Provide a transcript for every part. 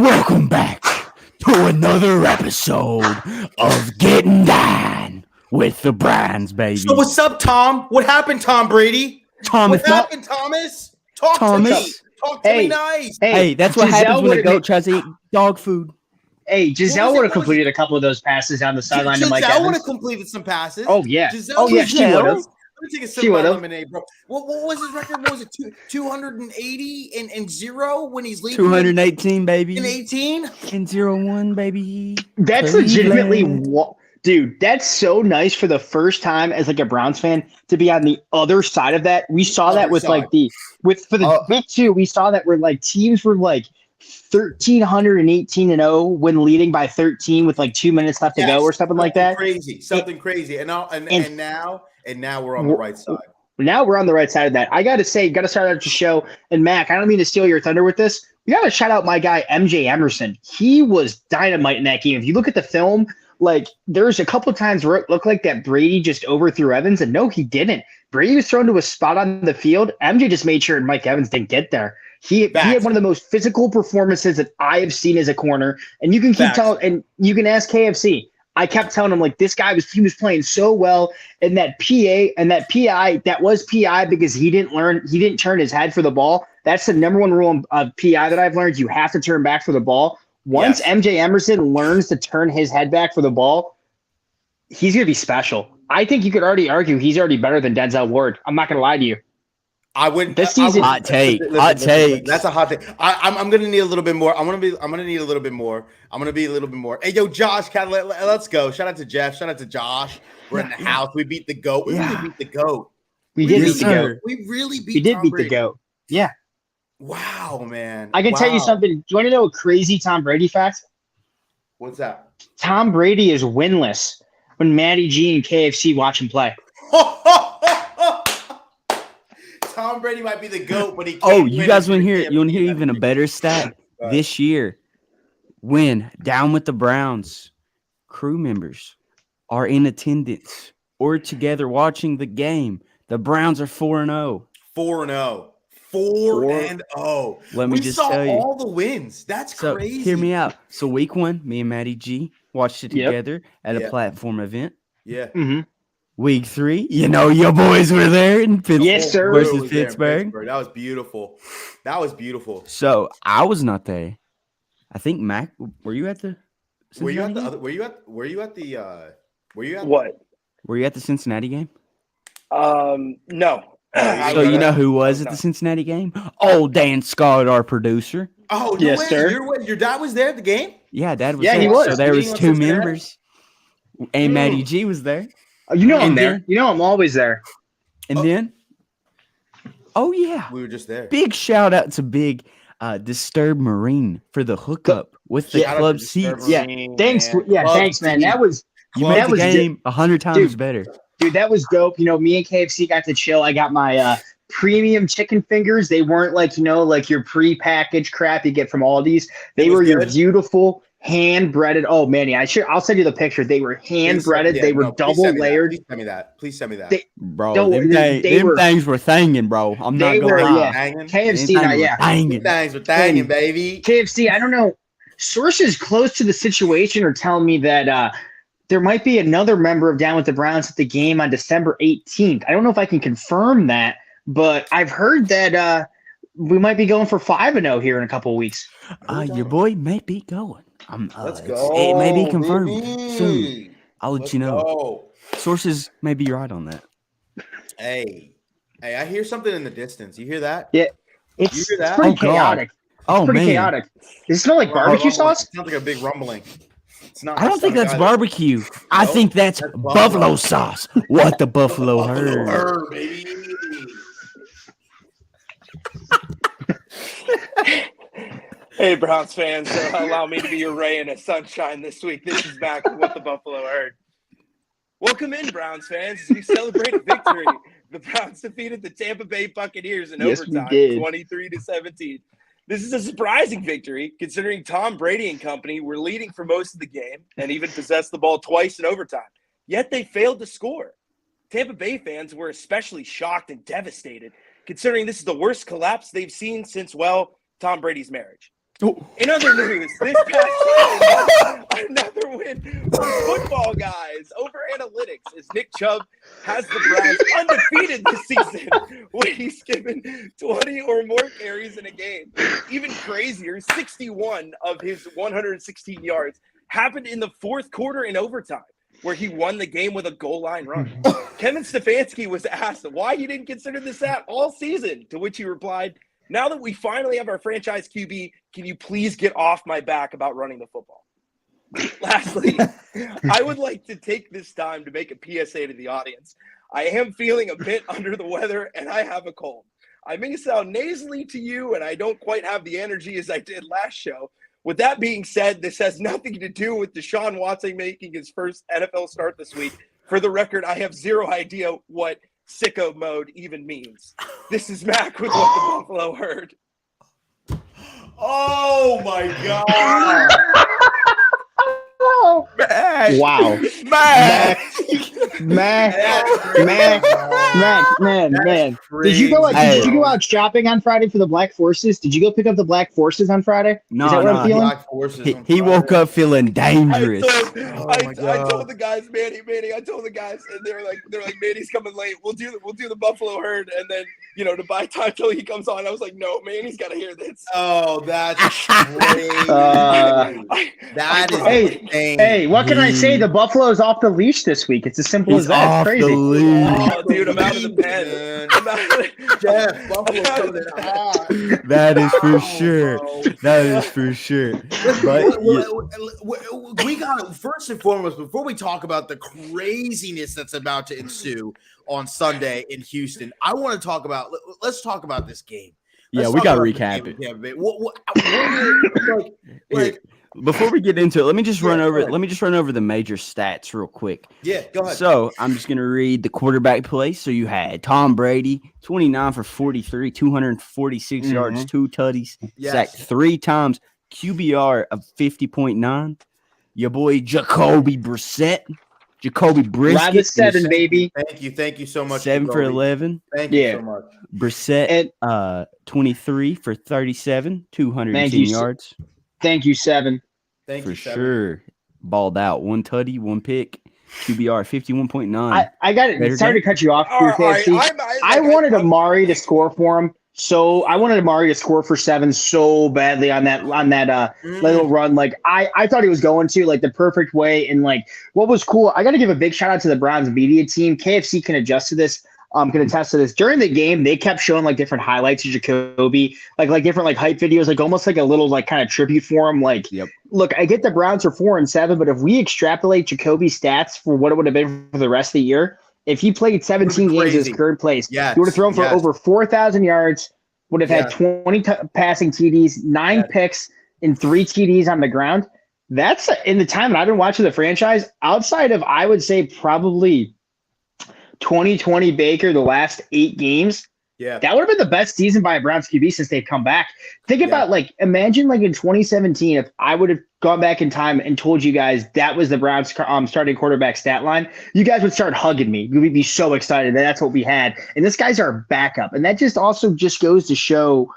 Welcome back to another episode of Gettin with the Brands, baby. So what's up, Tom? What happened, Tom Brady? Thomas, what happened, Thomas? Talk Thomas. to me. Talk to me nice. Hey, that's what happens when a goat tries to eat dog food. Hey, Giselle would have completed a couple of those passes down the sideline to Mike Evans. Giselle would have completed some passes. Oh, yeah. She would have. Let me take a sip of my lemonade, bro. What was his record? What was it? 280 and 0 when he's leaving? 218, baby. And 18? And 0-1, baby. That's legitimately dude, that's so nice for the first time as like a Browns fan to be on the other side of that. We saw that with like for the week 2, we saw that where like teams were like 1,318-0 when leading by 13 with like 2 minutes left to go or something like that. Something crazy. And now we're on the right side. Now we're on the right side of that. I got to start out the show. And Mac, I don't mean to steal your thunder with this. We got to shout out my guy, MJ Emerson. He was dynamite in that game. If you look at the film, like there's a couple of times where it looked like that Brady just overthrew Evans. And no, he didn't. Brady was thrown to a spot on the field. MJ just made sure Mike Evans didn't get there. He had one of the most physical performances that I have seen as a corner. And you can keep telling, and you can ask KFC. I kept telling him like this guy was playing so well, and that PI was PI because he didn't turn his head for the ball. That's the number one rule of PI that I've learned. You have to turn back for the ball. Once MJ Emerson learns to turn his head back for the ball, he's gonna be special. I think you could already argue he's already better than Denzel Ward. I'm not gonna lie to you. I wouldn't. This season, hot take. That's a hot take. I'm gonna need a little bit more. I'm gonna need a little bit more. I'm gonna be a little bit more. Hey, yo, Josh, let's go. Shout out to Jeff. Shout out to Josh. We're in the house. We beat the GOAT. We really beat the GOAT. We did beat the GOAT. We really beat. We did beat the GOAT. Yeah. Wow, man. I can tell you something. Do you want to know a crazy Tom Brady fact? What's that? Tom Brady is winless when Matty G and KFC watch him play. Tom Brady might be the GOAT, but he can't. Oh, you guys want to hear? You want to hear even a better stat? This year, when Down with the Browns crew members are in attendance or together watching the game, the Browns are 4-0. 4-0. 4-0. Let me just tell you, all the wins. That's crazy. Hear me out. So week 1, me and Matty G watched it together at a platform event. Yeah. Mm-hmm. Week 3, you know your boys were there in Pittsburgh versus Pittsburgh. That was beautiful. That was beautiful. So I was not there. I think Mac, were you at the? Were you at the Cincinnati game? No. So you know who was at the Cincinnati game? Old Dan Scott, our producer. Oh, yes, sir. Your dad was there at the game? Yeah, Dad was there. He was. So there was 2 members. And Matty G was there. You know I'm there. You know I'm always there. And then, oh yeah, we were just there. Big shout out to Big Disturbed Marine for the hookup with the club seats. Yeah, thanks. Thanks, man. That was you made the game 100 times better. Dude, that was dope. You know, me and KFC got to chill. I got my premium chicken fingers. They weren't like your pre-packaged crap you get from Aldi's. They were your beautiful hand-breaded. Oh man, I'll send you the picture. They were hand-breaded. They were double layered. Please send me that. Them things were thanging, bro. I'm not gonna lie. KFC, things were thanging, baby. KFC. I don't know. Sources close to the situation are telling me that there might be another member of Down with the Browns at the game on December 18th. I don't know if I can confirm that, but I've heard that we might be going for 5-0 here in a couple of weeks. Your boy may be going. Let's go. It may be confirmed soon. I'll let you know. Go. Sources may be right on that. Hey, I hear something in the distance. You hear that? Yeah, you hear that? Pretty chaotic. Oh, pretty chaotic. Does it smell like barbecue sauce? It sounds like a big rumbling. It's not. I don't think that's barbecue. I think that's buffalo sauce. What the buffalo heard, baby. Hey, Browns fans, allow me to be your ray in a sunshine this week. This is Mac with what the Buffalo heard. Welcome in, Browns fans, as we celebrate a victory. The Browns defeated the Tampa Bay Buccaneers in overtime, 23-17. This is a surprising victory, considering Tom Brady and company were leading for most of the game and even possessed the ball twice in overtime. Yet they failed to score. Tampa Bay fans were especially shocked and devastated, considering this is the worst collapse they've seen since, Tom Brady's marriage. In other news, this past Sunday, another win for football guys over analytics as Nick Chubb has the Browns undefeated this season when he's given 20 or more carries in a game. Even crazier, 61 of his 116 yards happened in the fourth quarter in overtime, where he won the game with a goal line run. Kevin Stefanski was asked why he didn't consider this stat all season, to which he replied, "Now that we finally have our franchise QB, can you please get off my back about running the football?" Lastly, I would like to take this time to make a PSA to the audience. I am feeling a bit under the weather, and I have a cold. I may sound nasally to you, and I don't quite have the energy as I did last show. With that being said, this has nothing to do with Deshaun Watson making his first NFL start this week. For the record, I have zero idea what sicko mode even means. This is Mac with What the Buffalo Heard. Oh my God. Wow. Man. Did you go out shopping on Friday for the Black Forces? Did you go pick up the Black Forces on Friday? No, Is that what I'm feeling? Black Forces He woke up feeling dangerous. I told the guys, Manny, I told the guys, and they're like, Manny's coming late. We'll do the Buffalo Herd, and then to buy time till he comes on. I was like, no, Manny's got to hear this. Oh, that's crazy. That is insane. Hey, what can I say? The Buffalo's off the leash this week. It's as simple as that. It's crazy. Oh, dude, I'm out of the pen. Jeff, Buffalo's coming hot. That is for sure. That is for sure. But we got to, first and foremost, before we talk about the craziness that's about to ensue on Sunday in Houston, let's talk about this game. Yeah, we got to recap it. Before we get into it, let me just run over the major stats real quick. Yeah, go ahead. So I'm just gonna read the quarterback play. So you had Tom Brady, 29 for 43, 246 yards, 2 tutties, sacked 3 times, QBR of 50.9. Your boy Jacoby Brissett. Ride the 7, baby. Thank you so much. 7 for 11. Thank you so much. Brissett, 23 for 37, 210 yards. Thank you, 7. Thank you, 7. Sure. Balled out. 1 tutty, 1 pick. QBR 51.9. I got it. Sorry to cut you off here, KFC. I wanted Amari to score for him. So I wanted Amari to score for 7 so badly on that little run. Like I thought he was going to, like, the perfect way. And like what was cool, I got to give a big shout out to the Browns media team. KFC can attest to this. Can attest to this. During the game, they kept showing like different highlights of Jacoby, like different like hype videos, like almost like a little like kind of tribute for him. Like, Look, I get the Browns are 4-7, but if we extrapolate Jacoby's stats for what it would have been for the rest of the year, if he played 17 games in his current place, he would have thrown for over 4,000 yards, would have had 20 passing TDs, 9 picks, and 3 TDs on the ground. That's in the time that I've been watching the franchise, outside of, I would say, probably 2020 Baker, the last 8 games. Yeah, that would have been the best season by a Browns QB since they've come back. Think about, like, imagine like in 2017, if I would have gone back in time and told you guys that was the Browns starting quarterback stat line, you guys would start hugging me. You would be so excited that that's what we had. And this guy's our backup. And that just also just goes to show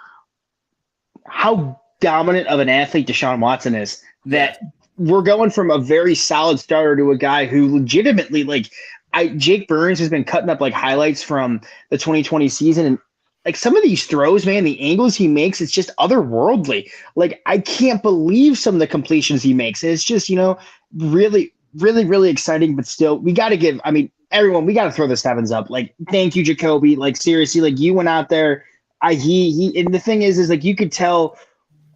how dominant of an athlete Deshaun Watson is, that we're going from a very solid starter to a guy who legitimately, like, Jake Burns has been cutting up like highlights from the 2020 season, and like some of these throws, man, the angles he makes, it's just otherworldly. Like, I can't believe some of the completions he makes. It's just, really, really, really exciting. But still, we got to give, everyone, we got to throw the 7s up. Like, thank you, Jacoby. Like, seriously, like, you went out there. And the thing is like, you could tell.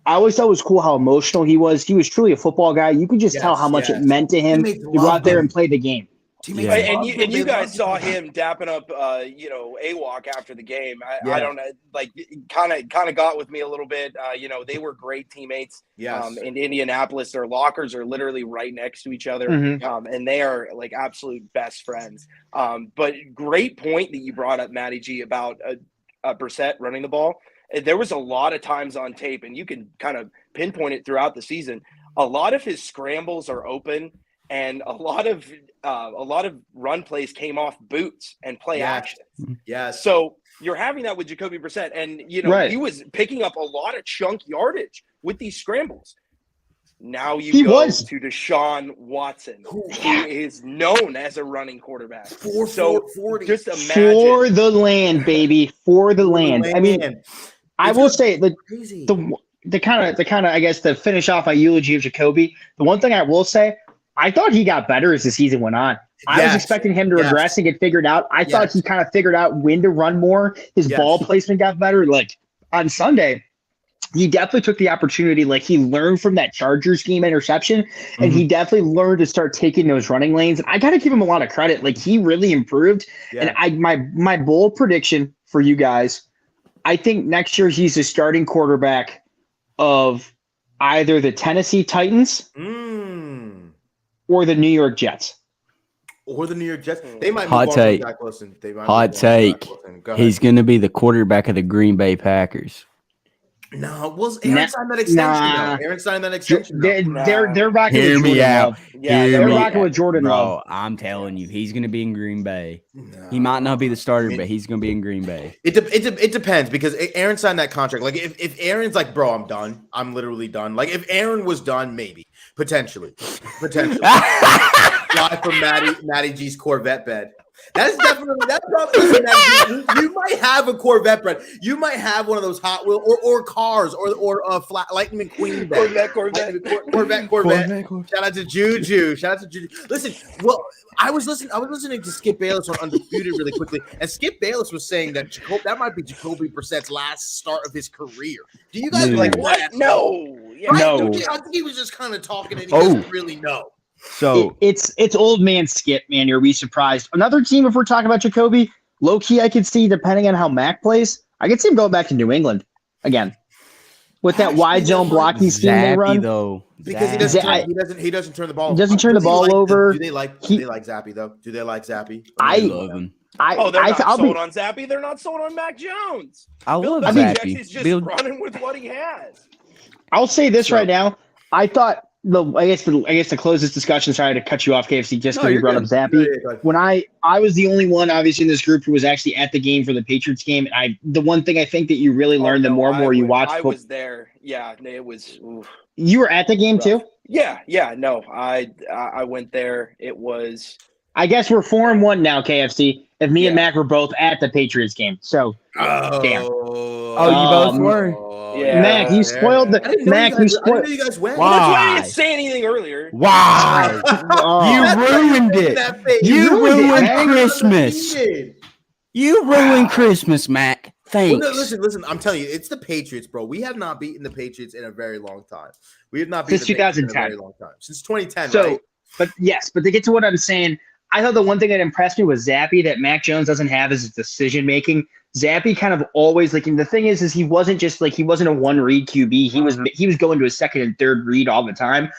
I always thought it was cool how emotional he was. He was truly a football guy. You could just tell how much it meant to him to go out there and play the game. And you guys saw him dapping up, AWOC after the game. I don't know, like, kind of got with me a little bit. They were great teammates. In Indianapolis, their lockers are literally right next to each other, and they are like absolute best friends. But great point that you brought up, Matty G, about Brissett running the ball. There was a lot of times on tape, and you can kind of pinpoint it throughout the season. A lot of his scrambles are open. And a lot of run plays came off boots and play action. So you're having that with Jacoby Brissett, and he was picking up a lot of chunk yardage with these scrambles. Now He you go was. to Deshaun Watson, who is known as a running quarterback. So 40. Just imagine. For the land, baby. For the land. I mean, I will say the kind of I guess to finish off my eulogy of Jacoby, the one thing I will say, I thought he got better as the season went on. I was expecting him to regress and get figured out. I thought he kind of figured out when to run more. His ball placement got better. Like on Sunday, he definitely took the opportunity. Like he learned from that Chargers game interception, and he definitely learned to start taking those running lanes. And I got to give him a lot of credit. Like he really improved. Yeah. And my bold prediction for you guys, I think next year he's the starting quarterback of either the Tennessee Titans or the New York Jets. Or the New York Jets. They might Hot move take. on from Zach Wilson. Hot take. He's going to be the quarterback of the Green Bay Packers. No, Aaron signed that extension. Aaron signed that extension. They're rocking Hear with me Jordan out. Love. Yeah, they're rocking with Jordan Love. I'm telling you, he's going to be in Green Bay. No. He might not be the starter, but he's going to be in Green Bay. It depends because Aaron signed that contract. Like if Aaron's like, bro, I'm done. I'm literally done. Like if Aaron was done, maybe potentially. Fly from Matty G's Corvette bed. That's probably you might have a Corvette, Brett. You might have one of those Hot Wheels or cars or a flat Lightning McQueen bed. Corvette. Shout out to Juju. Listen, well, I was listening to Skip Bayless on Undisputed really quickly, and Skip Bayless was saying that that might be Jacoby Brissett's last start of his career. Do you guys like what? No. Yeah, no. I think he was just kind of talking and he doesn't really know. So it's old man Skip, man. You'll be surprised. Another team, if we're talking about Jacoby, low key, I could see, depending on how Mac plays, I could see him going back to New England again with that wide zone blocking scheme they run. Though, because he doesn't turn the ball. He doesn't turn the ball over. Do they like Zappy though? Do they like Zappy? I love him. They're not sold on Zappy. They're not sold on Mac Jones. I love Zappy. He's just running with what he has. I'll say this right now. I thought. I guess to close this discussion, sorry to cut you off, KFC, just because you brought up Zappy. When I was the only one, obviously, in this group who was actually at the game for the Patriots game. The one thing I think that you really learned the more and more you watched. I was there. Yeah, it was. Oof. You were at the game too? Yeah. No, I went there. It was. I guess we're 4-1 now, KFC. If me and Mac were both at the Patriots game, so damn. Oh, you both were. Yeah, Mac, you spoiled the Mac. You spoiled. I didn't know you guys went. Well, that's why I didn't say anything earlier. Why? You ruined it. You ruined Christmas. You ruined Christmas, Mac. Thanks. Well, no, listen. I'm telling you, it's the Patriots, bro. We have not beaten the Patriots in a very long time. We have not beaten since the 2010. In a very long time. Since 2010, so, right? But to get to what I'm saying, I thought the one thing that impressed me was Zappy that Mac Jones doesn't have is his decision making. Zappy kind of always and the thing is he wasn't just he wasn't a one read QB. He was going to a second and third read all the time.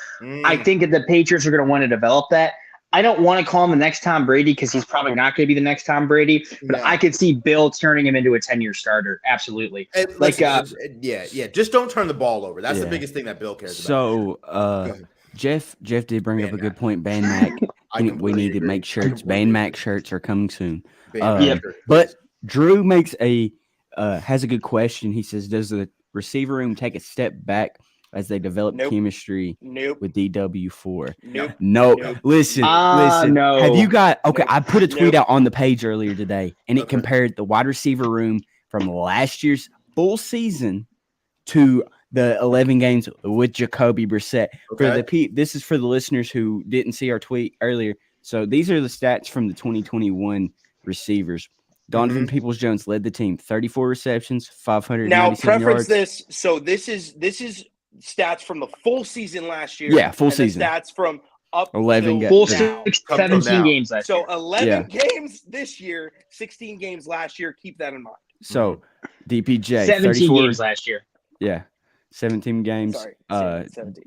I think that the Patriots are going to want to develop that. I don't want to call him the next Tom Brady because he's probably not going to be the next Tom Brady, but I could see Bill turning him into a 10-year starter. Absolutely. Just don't turn the ball over. That's the biggest thing that Bill cares about. So, Jeff did bring up a good point. Band Mac. We need to make shirts. Band Mac shirts are coming soon. But Drew has a good question. He says, does the receiver room take a step back as they develop chemistry with DW4? No. Listen. No. Have you got – okay, I put a tweet out on the page earlier today, and it compared the wide receiver room from last year's full season to the 11 games with Jacoby Brissett. Okay. This is for the listeners who didn't see our tweet earlier. So these are the stats from the 2021 receivers. Donovan Peoples-Jones led the team, 34 receptions, 597 yards. Now, preference this. So this is stats from the full season last year. Yeah, full season. Stats from up 11 games. Full 17 games last year. So 11 games this year, 16 games last year. Keep that in mind. So DPJ, 17 games last year. Yeah, 17 games. Sorry, 17.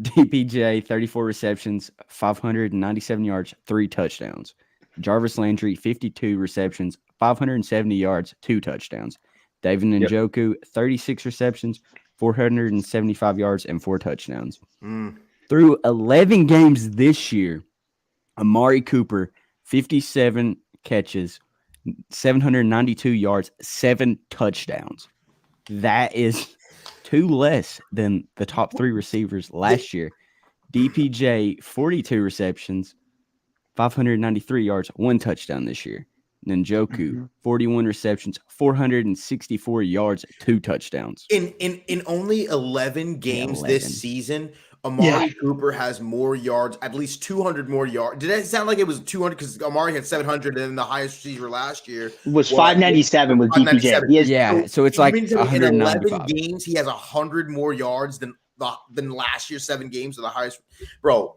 DPJ, 34 receptions, 597 yards, 3 touchdowns. Jarvis Landry, 52 receptions, 570 yards, 2 touchdowns. David Njoku, 36 receptions, 475 yards, and 4 touchdowns. Through 11 games this year, Amari Cooper, 57 catches, 792 yards, 7 touchdowns. That is 2 less than the top 3 receivers last year. DPJ, 42 receptions, 593 yards, 1 touchdown this year. And then Njoku, 41 receptions, 464 yards, 2 touchdowns. In only 11 games this season, Amari Cooper has more yards, at least 200 more yards. Did it sound like it was 200 because Amari had 700 and the highest receiver last year was 597 with DPJ. So it's like in 195 games he has 100 more yards than last year's 7 games of the highest. Bro,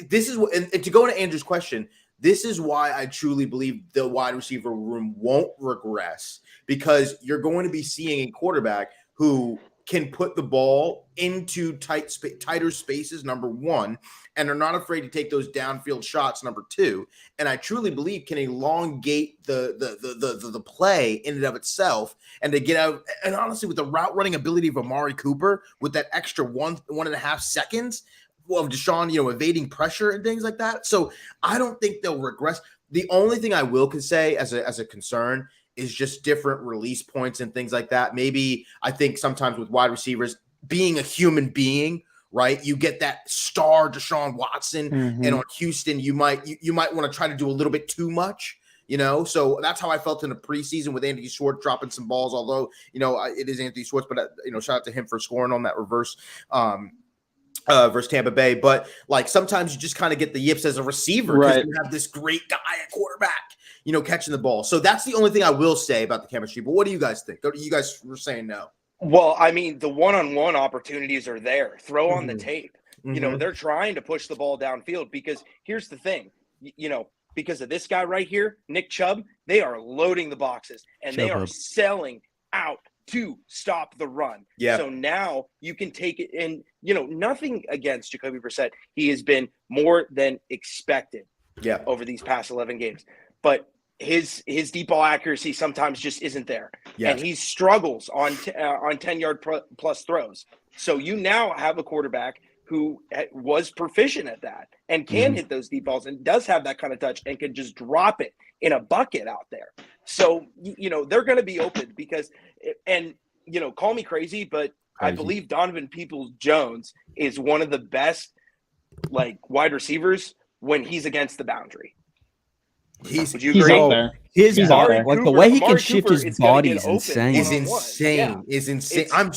this is what, and to go into Andrew's question, this is why I truly believe the wide receiver room won't regress, because you're going to be seeing a quarterback who can put the ball into tighter spaces, number one, and are not afraid to take those downfield shots, number two. And I truly believe can elongate the play in and of itself, and to get out. And honestly, with the route running ability of Amari Cooper, with that extra 1.5 seconds of Deshaun, evading pressure and things like that. So I don't think they'll regress. The only thing I can say as a concern is just different release points and things like that. Maybe I think sometimes with wide receivers being a human being, right? You get that star Deshaun Watson, and on Houston, you might want to try to do a little bit too much, So that's how I felt in the preseason with Anthony Schwartz dropping some balls. Although it is Anthony Schwartz, but shout out to him for scoring on that reverse. Versus Tampa Bay, but like sometimes you just kind of get the yips as a receiver because you have this great guy at quarterback, catching the ball. So that's the only thing I will say about the chemistry. But what do you guys think? You guys were saying no. Well, I mean, the one-on-one opportunities are there. Throw on the tape. They're trying to push the ball downfield because here's the thing, because of this guy right here, Nick Chubb, they are loading the boxes and they are selling out to stop the run. Yeah. So now you can take it, and nothing against Jacoby Brissett. He has been more than expected over these past 11 games. But his deep ball accuracy sometimes just isn't there. Yeah. And he struggles on 10-yard plus throws. So you now have a quarterback who was proficient at that and can hit those deep balls and does have that kind of touch and can just drop it in a bucket out there. So, they're going to be open because, and, call me crazy, but I believe Donovan Peoples-Jones is one of the best, wide receivers when he's against the boundary. Would you agree? His body, the way he can shift his body is insane. Is insane. I'm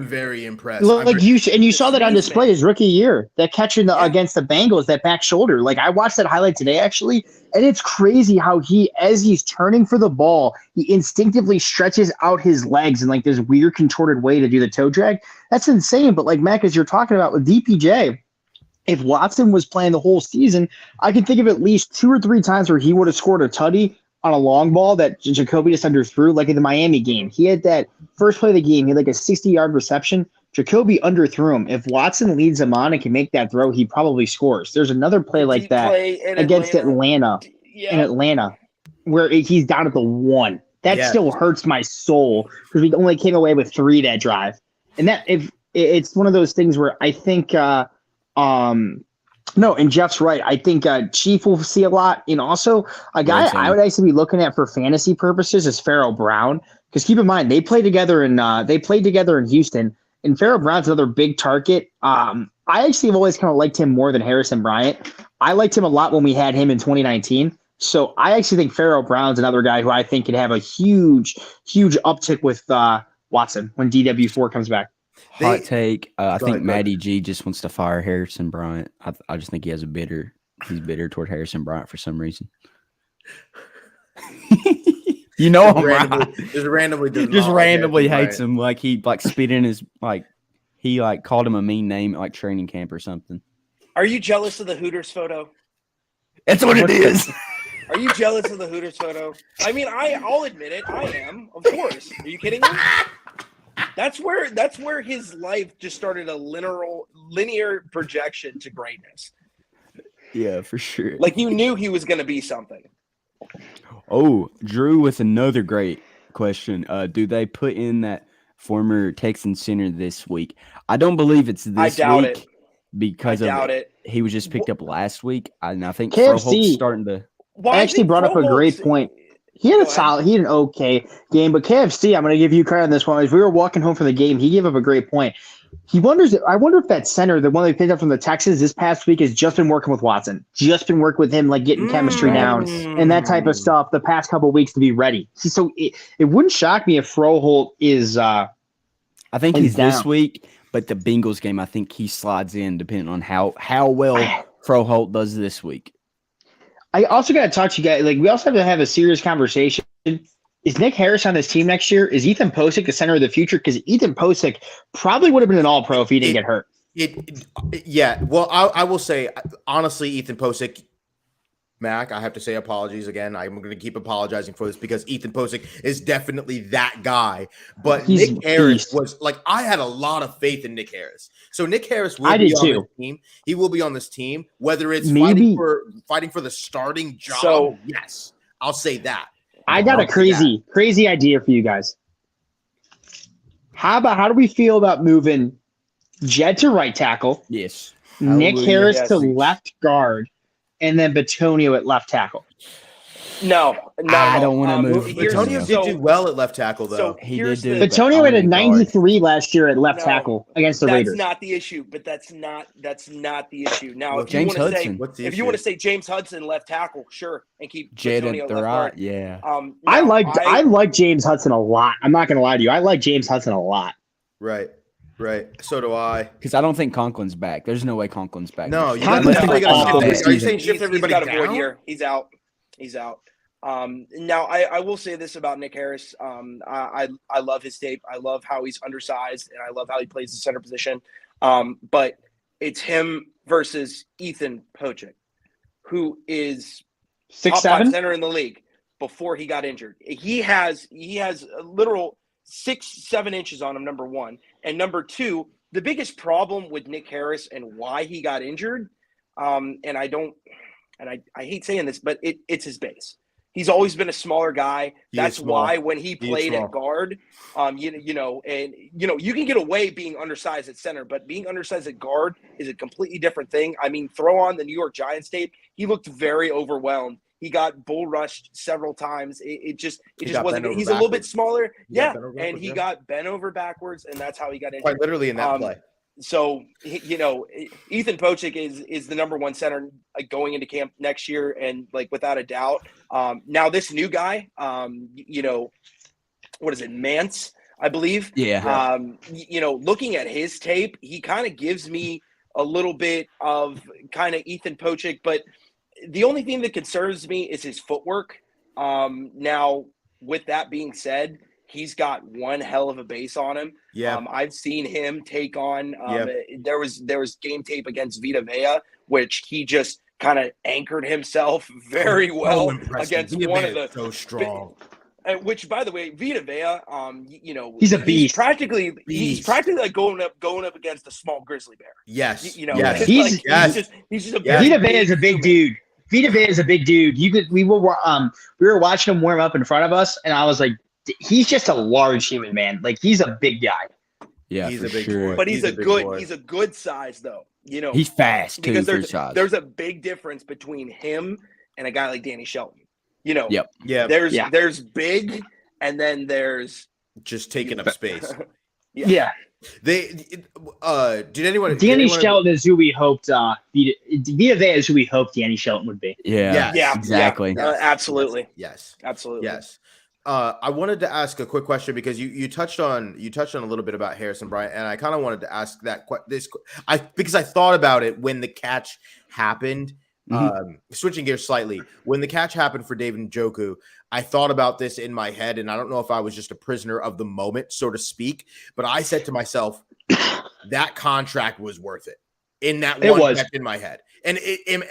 very impressed. You saw that on display his rookie year. That catch against the Bengals, that back shoulder. I watched that highlight today actually, and it's crazy how as he's turning for the ball, he instinctively stretches out his legs in this weird contorted way to do the toe drag. That's insane. But Mac, as you're talking about with DPJ, if Watson was playing the whole season, I can think of at least 2 or 3 times where he would have scored a tutty on a long ball that Jacoby just underthrew, like in the Miami game. He had that first play of the game. He had a 60-yard reception. Jacoby underthrew him. If Watson leads him on and can make that throw, he probably scores. There's another play like that against Atlanta. In Atlanta, where he's down at the 1. That still hurts my soul because we only came away with 3 that drive. And that it's one of those things where I think no, and Jeff's right. I think Chief will see a lot. And also a guy I would actually be looking at for fantasy purposes is Pharaoh Brown. Because keep in mind, they played together in Houston. And Pharaoh Brown's another big target. I actually have always kind of liked him more than Harrison Bryant. I liked him a lot when we had him in 2019. So I actually think Pharaoh Brown's another guy who I think could have a huge, huge uptick with Watson when DW4 comes back. Hot take. I think Matty G just wants to fire Harrison Bryant. I just think he's bitter toward Harrison Bryant for some reason. I'm right. Just randomly hates him. He spit in his he called him a mean name at training camp or something. Are you jealous of the Hooters photo? That's what it is. Are you jealous of the Hooters photo? I mean, I'll admit it. I am, of course. Are you kidding me? That's where his life just started a linear projection to greatness. Yeah, for sure. You knew he was going to be something. Oh, Drew with another great question. Do they put in that former Texan center this week? I don't believe it's this week. I doubt it. Because he was just picked up last week. And I think KFC Froholt's starting to. I actually brought up a great point. He had Go a ahead. solid, he had an okay game, but KFC, I'm going to give you credit on this one. As we were walking home from the game, he gave up a great point. I wonder if that center, the one they picked up from the Texans this past week, has just been working with Watson, just been working with him, like getting chemistry down and that type of stuff the past couple of weeks to be ready. So it wouldn't shock me if Froholt is. I think is he's this down. week, but the Bengals game, I think he slides in depending on how well Froholt does this week. I also got to talk to you guys. Like, we also have to have a serious conversation. Is Nick Harris on this team next year? Is Ethan Posick the center of the future? Because Ethan Posick probably would have been an all-pro if he didn't get hurt. Yeah. Well, I will say, honestly, Ethan Posick, Mac, I have to say apologies again. I'm going to keep apologizing for this because Ethan Posick is definitely that guy. But He's Nick Harris beast. was like, I had a lot of faith in Nick Harris. So Nick Harris will I be did on too. this team. He will be on this team, whether it's Maybe- fighting for the starting job. So- yes, I'll say that. I got a crazy idea for you guys. How do we feel about moving Jed to right tackle, Yes. Nick Hallelujah. Harris Yes. to left guard, and then Batonio at left tackle? No. I don't wanna move here's- Antonio did do well at left tackle, though. So He here's did the- do Batonio had a on the guard. 93 last year at left No, tackle against the That's Raiders. not the issue, but that's not the issue. Now, Well, if you James want to say Hudson. What's the if issue? you want to say James Hudson left tackle, sure, and keep Jed Batonio at the left right. guard. Yeah. I now, like James Hudson a lot. I'm not going to lie to you. I like James Hudson a lot. Right. So do I. Because I don't think Conklin's back. There's no way Conklin's back. No, next you year. Conklin's got like all to this Are you season. saying shift everybody he's got a void down? year. He's out. Now I will say this about Nick Harris. I love his tape. I love how he's undersized, and I love how he plays the center position. But it's him versus Ethan Posick, who is top 5 6'7"? center in the league before he got injured. He has a literal 6-7 inches on him. Number one, and number two, the biggest problem with Nick Harris and why he got injured. And I hate saying this, but it's his base. He's always been a smaller guy. That's why when he played at guard, you can get away being undersized at center, but being undersized at guard is a completely different thing. I mean, throw on the New York Giants tape. He looked very overwhelmed. He got bull rushed several times. It just wasn't good. He's a little bit smaller. Yeah. And he got bent over backwards, and that's how he got injured. Quite literally in that play. So, Ethan Posick is the number one center going into camp next year, and without a doubt. Now this new guy, what is it, Mance, I believe? Yeah. Looking at his tape, he kind of gives me a little bit of kind of Ethan Posick, but the only thing that concerns me is his footwork. Now, with that being said, he's got one hell of a base on him. Yeah. I've seen him take on there was game tape against Vita Vea, which he just kind of anchored himself very well against one of the so strong. Which, by the way, Vita Vea, he's a beast. He's practically like going up against a small grizzly bear. Yes. Yes. He's just a Vita Vea is a big dude. Vita Vea is a big dude. We were watching him warm up in front of us, and I was like, he's just a large human, man. Like, he's a big guy. Yeah, he's for a big sure. boy. But he's a good size though. He's fast too. Because for size. there's a big difference between him and a guy like Danny Shelton. Yep. Yeah. There's big, and then there's just taking up space. Yeah. Did anyone? Danny Shelton is who we hoped. Vita Vea is who we hoped Danny Shelton would be. Yeah. Yes. Exactly. Yeah. Absolutely. Yes. Absolutely. Yes. I wanted to ask a quick question because you touched on a little bit about Harrison Bryant, and I kind of wanted to ask because I thought about it when the catch happened. Switching gears slightly, when the catch happened for David Njoku, I thought about this in my head, and I don't know if I was just a prisoner of the moment, so to speak, but I said to myself, that contract was worth it in that one catch in my head. And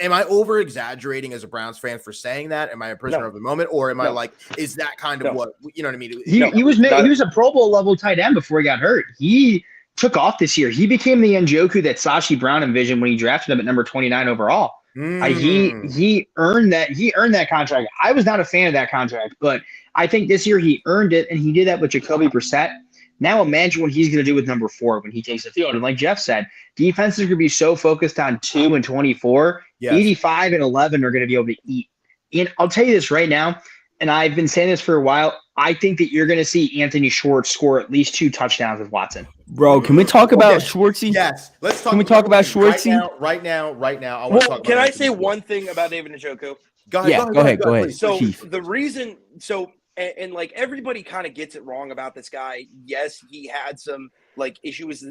am I over exaggerating as a Browns fan for saying that? Am I a prisoner of the moment, or am I like, is that kind of what you know what I mean? He was a Pro Bowl level tight end before he got hurt. He took off this year. He became the Njoku that Sashi Brown envisioned when he drafted him at number 29 overall. He earned that. He earned that contract. I was not a fan of that contract, but I think this year he earned it, and he did that with Jacoby Brissett. Now imagine what he's going to do with number 4 when he takes the field. And like Jeff said, defenses are going to be so focused on 2 and 24. Yes. 85 and 11 are going to be able to eat. And I'll tell you this right now, and I've been saying this for a while, I think that you're going to see Anthony Schwartz score at least 2 touchdowns with Watson. Bro, can we talk about Schwartzy? Yes, let's talk. Can we talk about Schwartzy? Right now. I want to Well, talk. can about I say one thing about David Njoku? Go ahead. Please. So Chief. the reason, and like everybody kind of gets it wrong about this guy. Yes, he had some like issues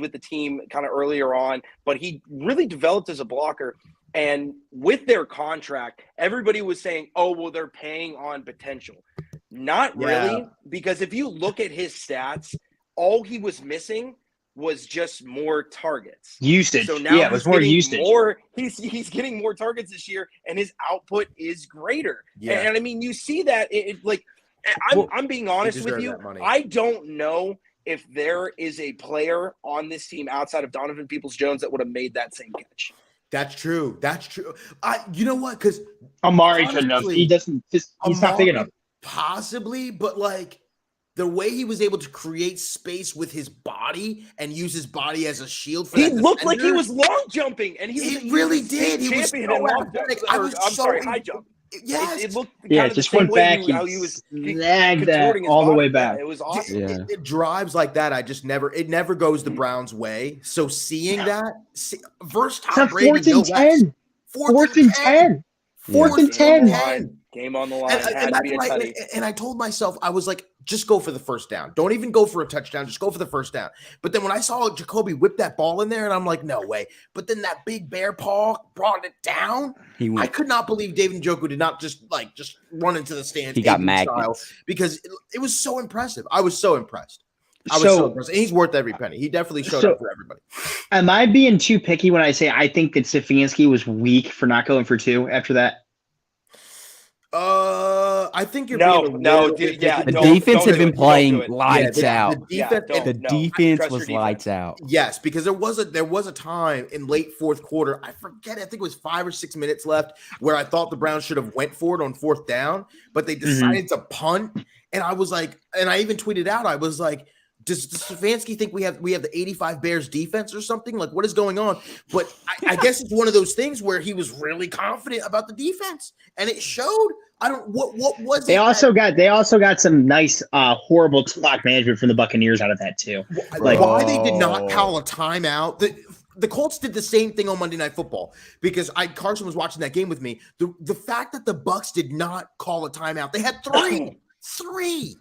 with the team kind of earlier on, but he really developed as a blocker. And with their contract, everybody was saying, "Oh, well, they're paying on potential." Not really, because if you look at his stats, all he was missing was just more targets. Usage. So now it was more usage. He's getting more targets this year, and his output is greater. Yeah. And I mean, you see that. I'm being honest with you. I don't know if there is a player on this team outside of Donovan Peoples-Jones that would have made that same catch. That's true. You know what? Because Amari couldn't have. He doesn't. He's not big enough. Possibly, but like the way he was able to create space with his body and use his body as a shield for he looked like he was long jumping, and he really did. He was so athletic. High jump. Yes, it looked just went back. He snagged that all the way back. It was awesome. It drives like that. It never goes the Browns' way. So seeing that, versus Tom Brady, 4th and 10. 4th and 10. 4th and 10. Game on the line. And I told myself, I was like, just go for the first down. Don't even go for a touchdown. Just go for the first down. But then when I saw Jacoby whip that ball in there, and I'm like, no way. But then that big bear paw brought it down. I could not believe David Njoku did not just run into the stands. He got magnets. Because it was so impressive. I was so impressed. And he's worth every penny. He definitely showed up for everybody. Am I being too picky when I say I think that Stefanski was weak for not going for 2 after that? I think you're The defense had been playing lights out. The defense was lights out. Yes, because there was a time in late fourth quarter. I forget. I think it was 5 or 6 minutes left where I thought the Browns should have went for it on 4th down, but they decided to punt. And I was like, and I even tweeted out, I was like, does Stefanski think we have the 85 Bears defense or something? Like, what is going on? But I guess it's one of those things where he was really confident about the defense, and it showed. What was they it? They also got some nice horrible clock management from the Buccaneers out of that too. Like why they did not call a timeout. The Colts did the same thing on Monday Night Football because Carson was watching that game with me. The fact that the Bucs did not call a timeout, they had three.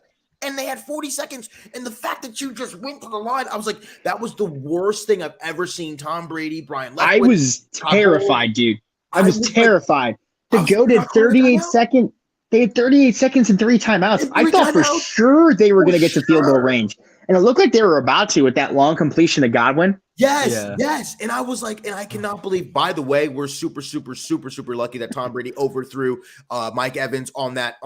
And they had 40 seconds. And the fact that you just went to the line, I was like, that was the worst thing I've ever seen Tom Brady, Brian Leftwich. I was terrified, dude. I was terrified. The GOAT did 38 seconds. They had 38 seconds and 3 timeouts. I thought for sure they were going to get to field goal range. And it looked like they were about to with that long completion to Godwin. Yes. And I was like, and I cannot believe, by the way, we're super, super, super, super lucky that Tom Brady overthrew Mike Evans on that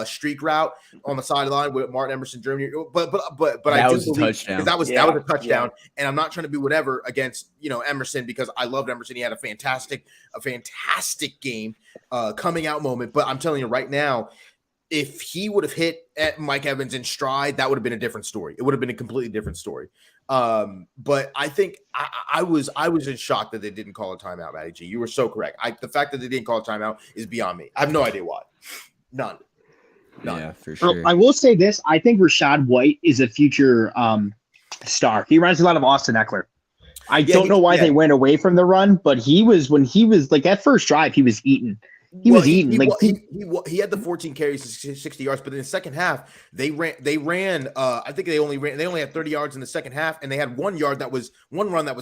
streak route on the sideline with Martin Emerson Jr. But I do believe because that was a touchdown. And I'm not trying to be whatever against Emerson because I loved Emerson. He had a fantastic game, coming out moment. But I'm telling you right now, if he would have hit at Mike Evans in stride, that would have been a different story. It would have been a completely different story. But I think I was in shock that they didn't call a timeout, Matty G. You were so correct. The fact that they didn't call a timeout is beyond me. I have no idea why. None. Yeah, for sure. I will say this. I think Rachaad White is a future star. He reminds me a lot of Austin Eckler. I don't know why they went away from the run, but when he was like that first drive, he was eating. He had the 14 carries, 60 yards, but in the second half, they ran. I think they only had 30 yards in the second half, and they had one run that was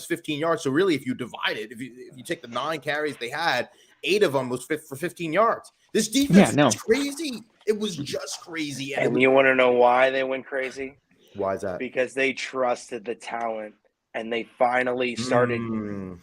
15 yards. So really, if you divide it, if you take the 9 carries they had, 8 of them was for 15 yards. This defense is crazy. It was just crazy. And you want to know why they went crazy? Why is that? Because they trusted the talent, and they finally started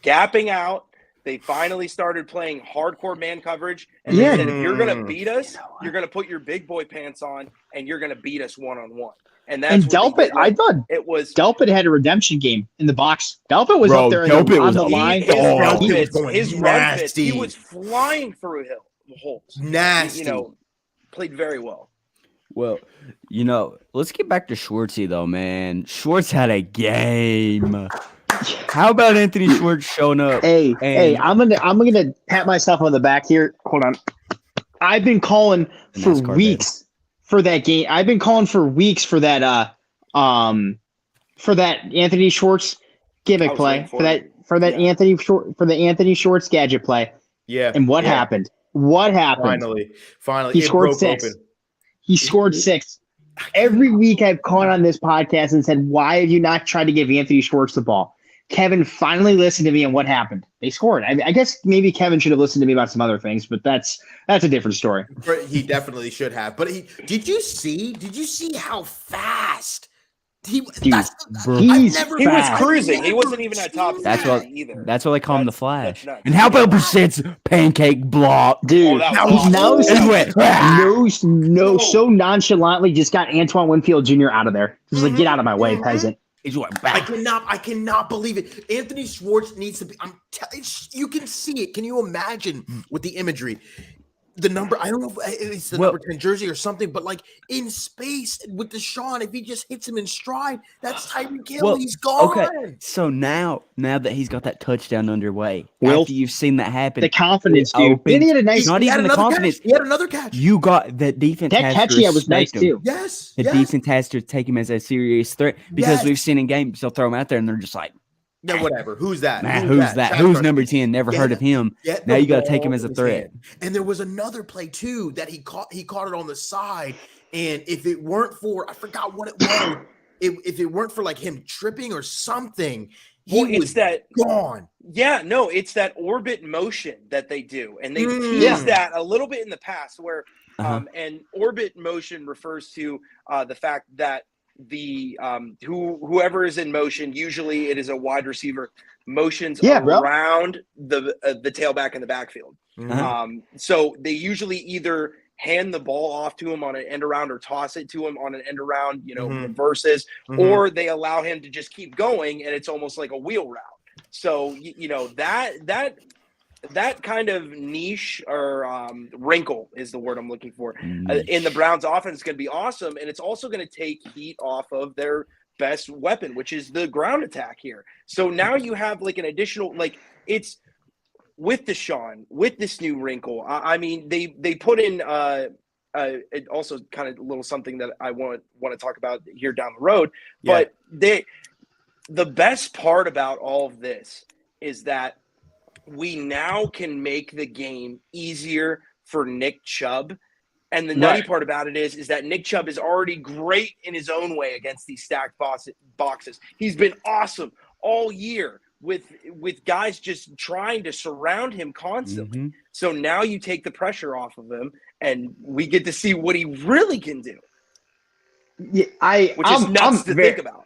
gapping out. They finally started playing hardcore man coverage. And they said, if you're going to beat us, you're going to put your big boy pants on and you're going to beat us one-on-one. And that's Delpit, I thought Delpit had a redemption game in the box. Delpit was up there on the line. His run fits, he was flying through holes. Nasty. Played very well. Well, let's get back to Schwartzy, though, man. Schwartz had a game. How about Anthony Schwartz showing up? Hey, I'm gonna pat myself on the back here. Hold on. I've been calling The for NASCAR weeks for that game. I've been calling for weeks for that Anthony Schwartz I gimmick was play waiting for it. for the Anthony Schwartz gadget play. Yeah. And what yeah. happened? What happened? Finally, He it scored broke 6. open. He scored 6. Every week I've called on this podcast and said, why have you not tried to give Anthony Schwartz the ball? Kevin finally listened to me, and what happened? They scored. I guess maybe Kevin should have listened to me about some other things, but that's a different story. He definitely should have. But did you see how fast he? Dude, I've never. He was fast. cruising. He wasn't even at top That's speed what either. That's what they call him, the That's Flash. nuts. And how about Brissett's pancake block? Dude, that Now was he's awesome. no, so nonchalantly just got Antoine Winfield Jr. out of there. Just like, get out of my way, peasant. He's like, I cannot believe it. Anthony Schwartz needs to be. You can see it. Can you imagine with the imagery? The number, I don't know if it's the number 10 jersey or something, but like in space with Deshaun, if he just hits him in stride, that's Tyreek Hill. He's gone. Okay, so now that he's got that touchdown underway, Will, after you've seen that happen, the confidence, it dude. opens- Then he had a nice. not He had even the another confidence. catch. He had another catch. You got that defense. That has catch, to yeah, was nice respect him. too. Yes. The yes. defense has to take him as a serious threat because Yes. we've seen in games they'll throw him out there and they're just like, Yeah, whatever. Who's that? who's that? Who's number 10? Never heard of him. Get Now the you got to take ball him as a in his threat. hand. And there was another play too that he caught. He caught it on the side, and if it weren't for, I forgot what it was. If it weren't for like him tripping or something, he was gone. Yeah, no, it's that orbit motion that they do, and they teased that a little bit in the past. Where and orbit motion refers to the fact that the whoever is in motion, usually it is a wide receiver, motions around the tailback in the backfield. So they usually either hand the ball off to him on an end around or toss it to him on an end around, reverses, or they allow him to just keep going, and it's almost like a wheel route. So that kind of niche or wrinkle is the word I'm looking for in the Browns offense is going to be awesome. And it's also going to take heat off of their best weapon, which is the ground attack here. So now you have like an additional, like it's with Deshaun, with this new wrinkle. I mean, they put in it also kind of a little something that I want to talk about here down the road, but the best part about all of this is that we now can make the game easier for Nick Chubb. And the nutty part about it is that Nick Chubb is already great in his own way against these stacked boxes. He's been awesome all year with guys just trying to surround him constantly. So now you take the pressure off of him, and we get to see what he really can do. Yeah, which is nuts to think about.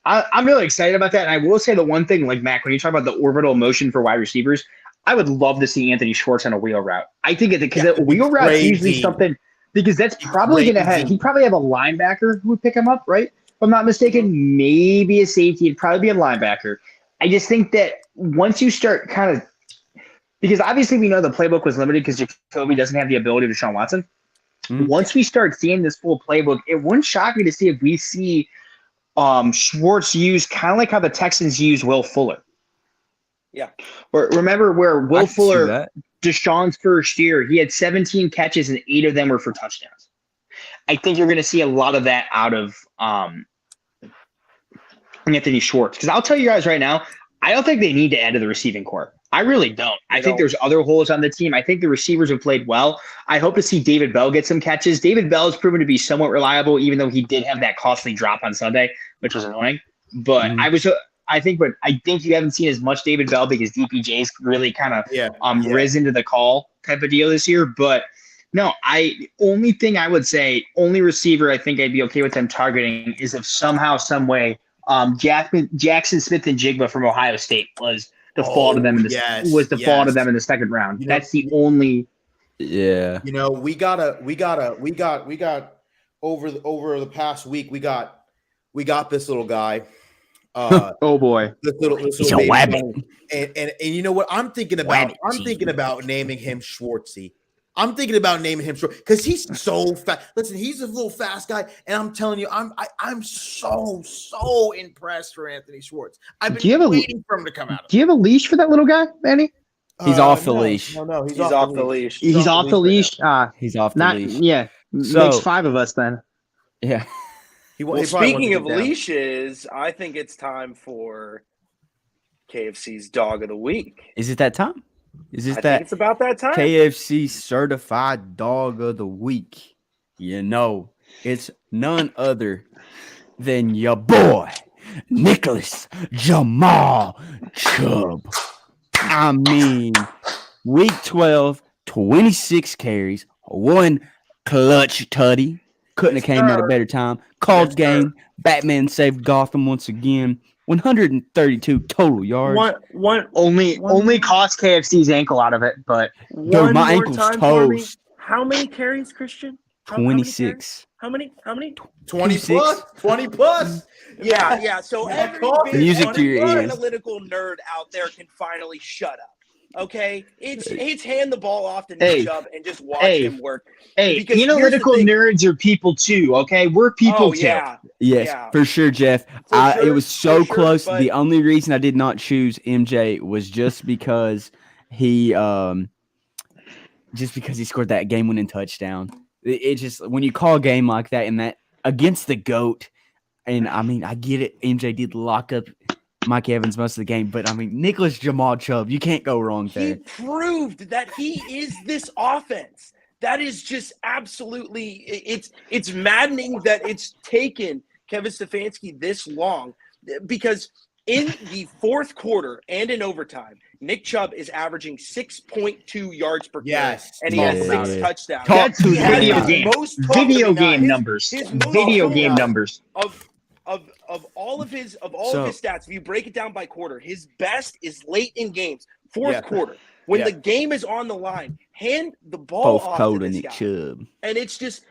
I'm really excited about that. And I will say the one thing, like Mac, when you talk about the orbital motion for wide receivers, I would love to see Anthony Schwartz on a wheel route. I think because a wheel route is usually something, because that's probably going to have, he'd probably have a linebacker who would pick him up, right? If I'm not mistaken, maybe a safety, it'd probably be a linebacker. I just think that once you start kind of, because obviously we know the playbook was limited because Jacoby doesn't have the ability of Deshaun Watson. Once we start seeing this full playbook, it wouldn't shock me to see if we see Schwartz used kind of like how the Texans used Will Fuller. Yeah. Or remember where Will Fuller, Deshaun's first year, he had 17 catches and 8 of them were for touchdowns. I think you're going to see a lot of that out of Anthony Schwartz. Because I'll tell you guys right now, I don't think they need to add to the receiving corps. I really don't. I think there's other holes on the team. I think the receivers have played well. I hope to see David Bell get some catches. David Bell has proven to be somewhat reliable, even though he did have that costly drop on Sunday, which was annoying. But I think you haven't seen as much David Bell because DPJ's really kind of risen to the call type of deal this year. But no, only thing I would say, only receiver I think I'd be okay with them targeting is if somehow, some way, Jackson Smith and Jigba from Ohio State was the fall to them in the second round. That's the only. Yeah. We got over the past week. We got this little guy. Oh boy, this little he's a wabbit. And you know what I'm thinking about? I'm thinking about naming him Schwartzy. I'm thinking about naming him Schwartz because he's so fast. Listen, he's a little fast guy, and I'm telling you, I'm so impressed for Anthony Schwartz. I've been waiting for him to come out. Do you have a leash for that little guy, Manny? He's off the No, leash. No, He's off the leash. He's off the leash. He's off the Not leash. yeah. So- Makes 5 of us then. Yeah. Well, speaking of leashes, I think it's time for KFC's Dog of the Week. Is it that time? Is this I that think it's about that time. KFC certified dog of the week? You know, it's none other than your boy, Nicholas Jamal Chubb. I mean, week 12, 26 carries, 1 clutch tutty. Couldn't have came at a better time. Called game. Batman saved Gotham once again. 132 total yards. Only cost KFC's ankle out of it, but Dude, my ankle's toast. How many carries, Christian? How 26. How many? 20 plus. 20 plus. Yeah. So every big Music to your ears. analytical nerd out there can finally shut up. Okay, it's hand the ball off to Nick Chubb and just watch him work. Hey, Because analytical nerds are people too. Okay, we're people too. Yeah. Yes, Yeah. for sure, Jeff. It was so close. but- The only reason I did not choose MJ was just because he scored that game-winning touchdown. It just when you call a game like that and that against the GOAT, and I mean I get it. MJ did lock up Mike Evans most of the game, but I mean Nicholas Jamal Chubb, you can't go wrong He there. proved that he is this offense. That is just absolutely it's maddening that it's taken Kevin Stefanski this long, because in the fourth quarter and in overtime, Nick Chubb is averaging 6.2 yards per carry, and he has 6 touchdowns. That's He has video his game. most total Video now. game His- numbers. his most Video total game now numbers. of all of his stats, if you break it down by quarter, his best is late in games, fourth quarter, when the game is on the line. Hand the ball Both off Cole to and this Nick guy. Chubb. And it's just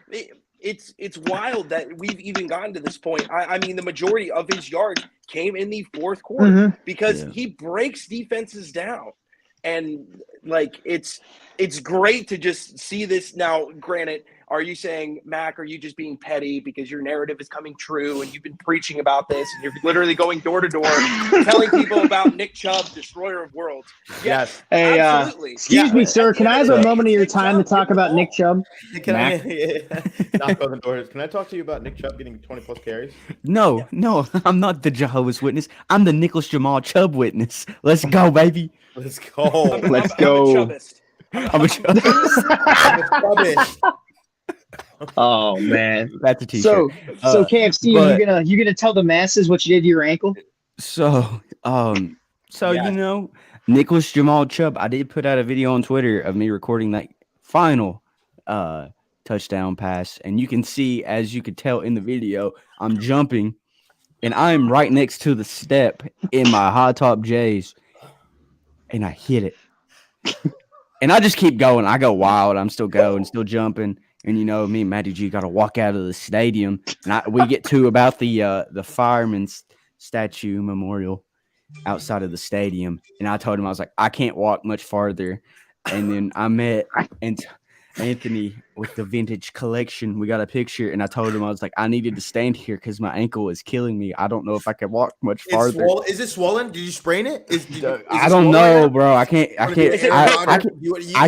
it's wild that we've even gotten to this point. I mean, the majority of his yards came in the fourth quarter because he breaks defenses down. And like it's great to just see this now. Granted, are you saying, Mac, are you just being petty because your narrative is coming true and you've been preaching about this and you're literally going door to door telling people about Nick Chubb, destroyer of worlds? Yes. Hey, absolutely. Excuse me, sir. Can I have a moment of your time to talk about Nick Chubb? Can I knock on the doors? Can I talk to you about Nick Chubb getting 20 plus carries? No, I'm not the Jehovah's Witness. I'm the Nicholas Jamal Chubb witness. Let's go, baby. Let's go. Let's go. I'm a Chubbist. I'm a Chubb. Oh man, That's a t-shirt. So KFC, you gonna tell the masses what you did to your ankle? So you know, Nicholas Jamal Chubb, I did put out a video on Twitter of me recording that final touchdown pass, and you can see, as you could tell in the video, I'm jumping, and I'm right next to the step in my high top J's, and I hit it, and I just keep going. I go wild. I'm still going, still jumping. And, you know, me and Matty G got to walk out of the stadium. And we get to about the fireman's statue memorial outside of the stadium. And I told him, I was like, I can't walk much farther. And then I met Anthony with the vintage collection. We got a picture. And I told him, I was like, I needed to stand here because my ankle is killing me. I don't know if I could walk much farther. Is it swollen? Did you sprain it? I don't know, bro. I can't. I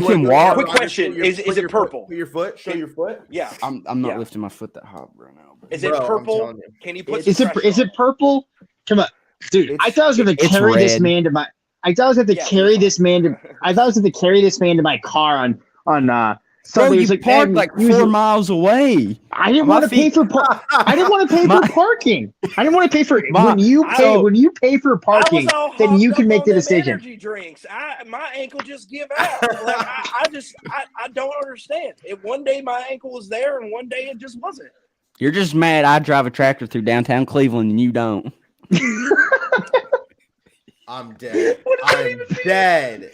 can walk. Quick question: Is it purple? Show your foot. Show your foot. Yeah. I'm not lifting my foot that high right now. Bro. Is it purple? Can you put? Is it purple? Come on, dude. I thought I was going to carry this man to my. I thought I was going to carry this man to. I thought I was going to carry this man to my car on. Bro, you parked like 4 miles away. I didn't want to pay for. I didn't want to pay for parking. I didn't want to pay for when you pay for parking. Then you can make the decision. Energy drinks. My ankle just give out. Like, I don't understand. One day my ankle was there, and one day it just wasn't. You're just mad I drive a tractor through downtown Cleveland and you don't. I'm dead. I'm dead.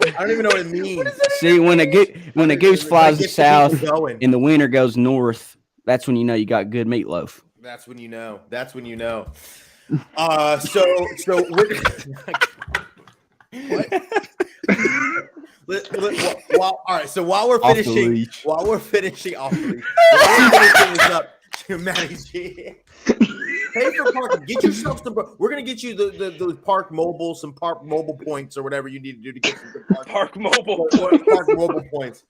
I don't even know what it means. See, when a goose flies south and the winter goes north, that's when you know you got good meatloaf. That's when you know. That's when you know. So we're all right. So while we're finishing off the leash, while we're finishing this up, Matty G. Pay for parking. Get yourself some. We're gonna get you the Park Mobile, some Park Mobile points or whatever you need to do to get some good Park Mobile Park Mobile points.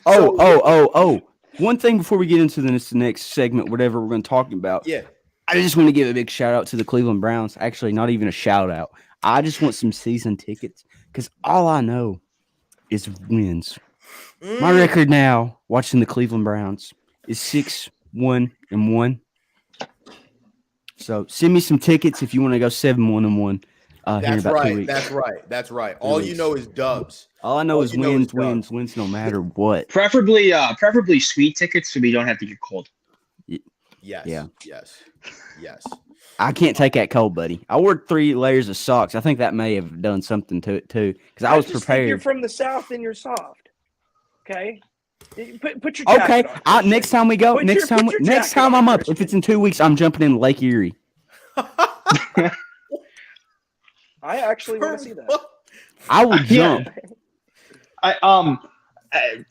Oh. One thing before we get into this next segment, whatever we're going to talk about. Yeah. I just want to give a big shout out to the Cleveland Browns. Actually, not even a shout out. I just want some season tickets because all I know is wins. My record now, watching the Cleveland Browns, is 6-1-1. So send me some tickets if you want to go 7-1-1. That's right. That's right. All you know is dubs. All I know is wins no matter what. Preferably sweet tickets so we don't have to get cold. Yes. Yeah. Yes. I can't take that cold, buddy. I wore 3 layers of socks. I think that may have done something to it too, because I was prepared. You're from the South and you're soft. Okay. Put your jacket on. Next time we go, next time I'm up, if it's in 2 weeks, I'm jumping in Lake Erie. I actually want to see that. I will jump.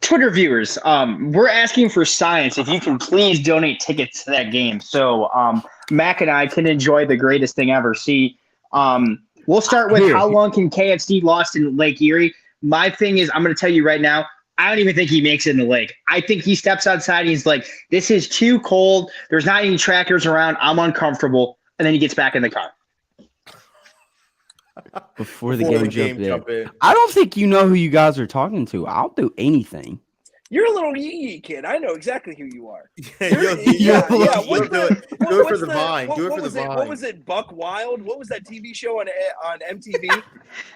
Twitter viewers, we're asking for science. If you can please donate tickets to that game, so Mac and I can enjoy the greatest thing ever. See, we'll start with how long can KFC lost in Lake Erie. My thing is, I'm going to tell you right now, I don't even think he makes it in the lake. I think he steps outside and he's like, "This is too cold. There's not any trackers around. I'm uncomfortable," and then he gets back in the car. Before the game jump in. I don't think you know who you guys are talking to. I'll do anything. You're a little yee kid. I know exactly who you are. Do it for the vine. What was it? Buck Wild? What was that TV show on MTV?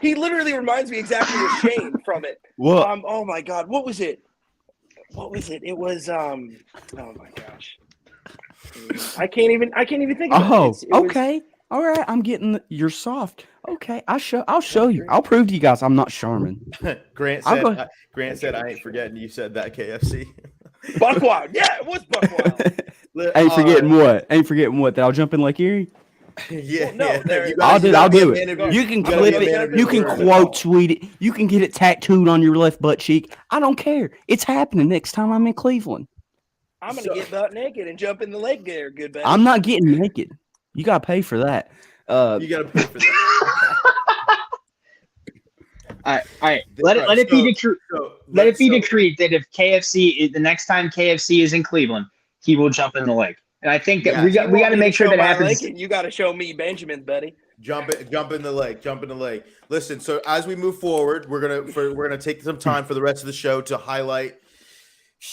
He literally reminds me exactly of Shane from it. What? Oh my God. What was it? It was oh my gosh. I can't even think of it. Okay. All right, I'm getting you're soft. Okay, I'll show you. I'll prove to you guys I'm not Charmin. Grant said I ain't forgetting you said that KFC. Buck Wild. Yeah, it was Buck Wild. Ain't forgetting what? That I'll jump in Lake Erie? Yeah. Well, no, I'll do it. You can clip it. You can quote tweet it. You can get it tattooed on your left butt cheek. I don't care. It's happening next time I'm in Cleveland. I'm going to get butt naked and jump in the lake there, good buddy. I'm not getting naked. You got to pay for that. You got to pay for that. All right. Let it be decreed that if KFC, the next time KFC is in Cleveland, he will jump in the lake. And I think that we got to make sure that happens. You got to show me Benjamin, buddy. Jump in the lake. Listen, so as we move forward, we're gonna take some time for the rest of the show to highlight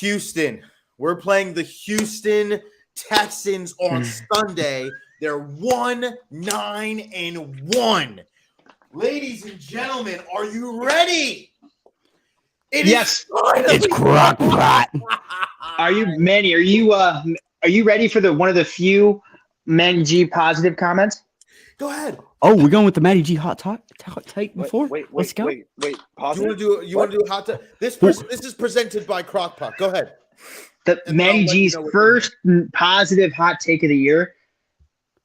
Houston. We're playing the Houston Texans on Sunday. They're 1-9-1. Ladies and gentlemen, are you ready? Yes. It's crock pot. Are you, Manny? Are you ready for one of the few Manny G positive comments? Go ahead. Oh, we're going with the Matty G hot take before. Let's go. Wait. Positive? You want to do a hot take? This is presented by Crockpot. Go ahead. The Matty G's first positive hot take of the year.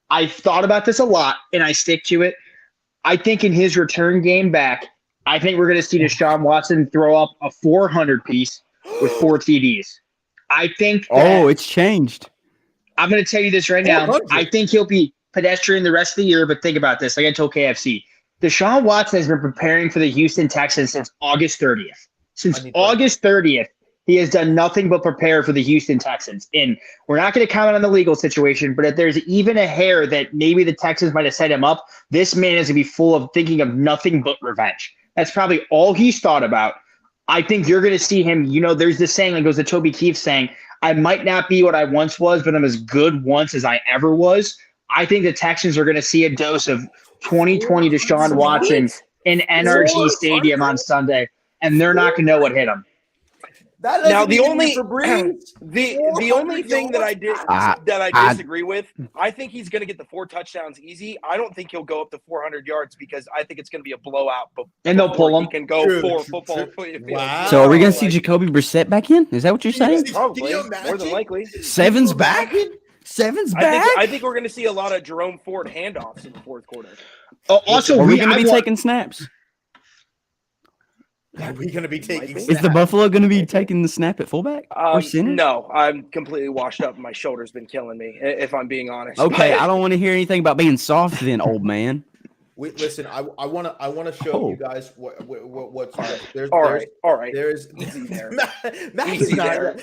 I've thought about this a lot, and I stick to it. I think in his return game back, I think we're going to see Deshaun Watson throw up a 400 piece with 4 TDs. I think it's changed. I'm going to tell you this right now. I think he'll be pedestrian the rest of the year, but think about this. Like I told KFC, Deshaun Watson has been preparing for the Houston Texans since August 30th. August 30th, he has done nothing but prepare for the Houston Texans. And we're not going to comment on the legal situation, but if there's even a hair that maybe the Texans might have set him up, this man is going to be full of thinking of nothing but revenge. That's probably all he's thought about. I think you're going to see him. There's this saying that goes to Toby Keith saying, I might not be what I once was, but I'm as good once as I ever was. I think the Texans are going to see a dose of 2020 Deshaun Watson in NRG Stadium on Sunday, and they're not going to know what hit them. Now the only thing that I disagree with, I think he's going to get the 4 touchdowns easy. I don't think he'll go up to 400 yards because I think it's going to be a blowout. And they'll pull him. He can go 4 football. Wow. So are we going to see Jacoby Brissett back in? Is that what you're saying? Probably, more than likely. Seven's back. I think we're going to see a lot of Jerome Ford handoffs in the fourth quarter. Also, are we going to be taking snaps? Are we going to be taking Is the Buffalo going to be taking the snap at fullback or center? No, I'm completely washed up. My shoulder's been killing me, if I'm being honest. Okay, I don't want to hear anything about being soft then, old man. Listen, I want to show you guys what's there's all right. There's easy there. Easy there.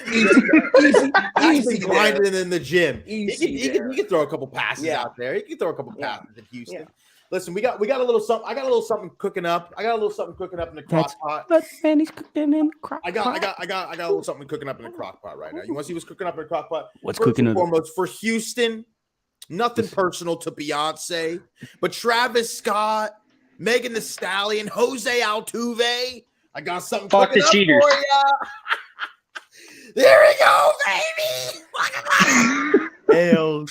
Easy grinding in the gym. He can throw a couple passes out there. He can throw a couple passes in Houston. Yeah. Listen, we got a little something. I got a little something cooking up. I got a little something cooking up in the crock pot. But man, he's cooking in the crock pot. I got a little something cooking up in the crock pot right now. You want to see what's cooking up in the crock pot? What's cooking up? Foremost for Houston. Nothing personal to Beyonce, but Travis Scott, Megan Thee Stallion, Jose Altuve. I got something cooking up cheaters. for ya. There we go, baby. Look at that. Hell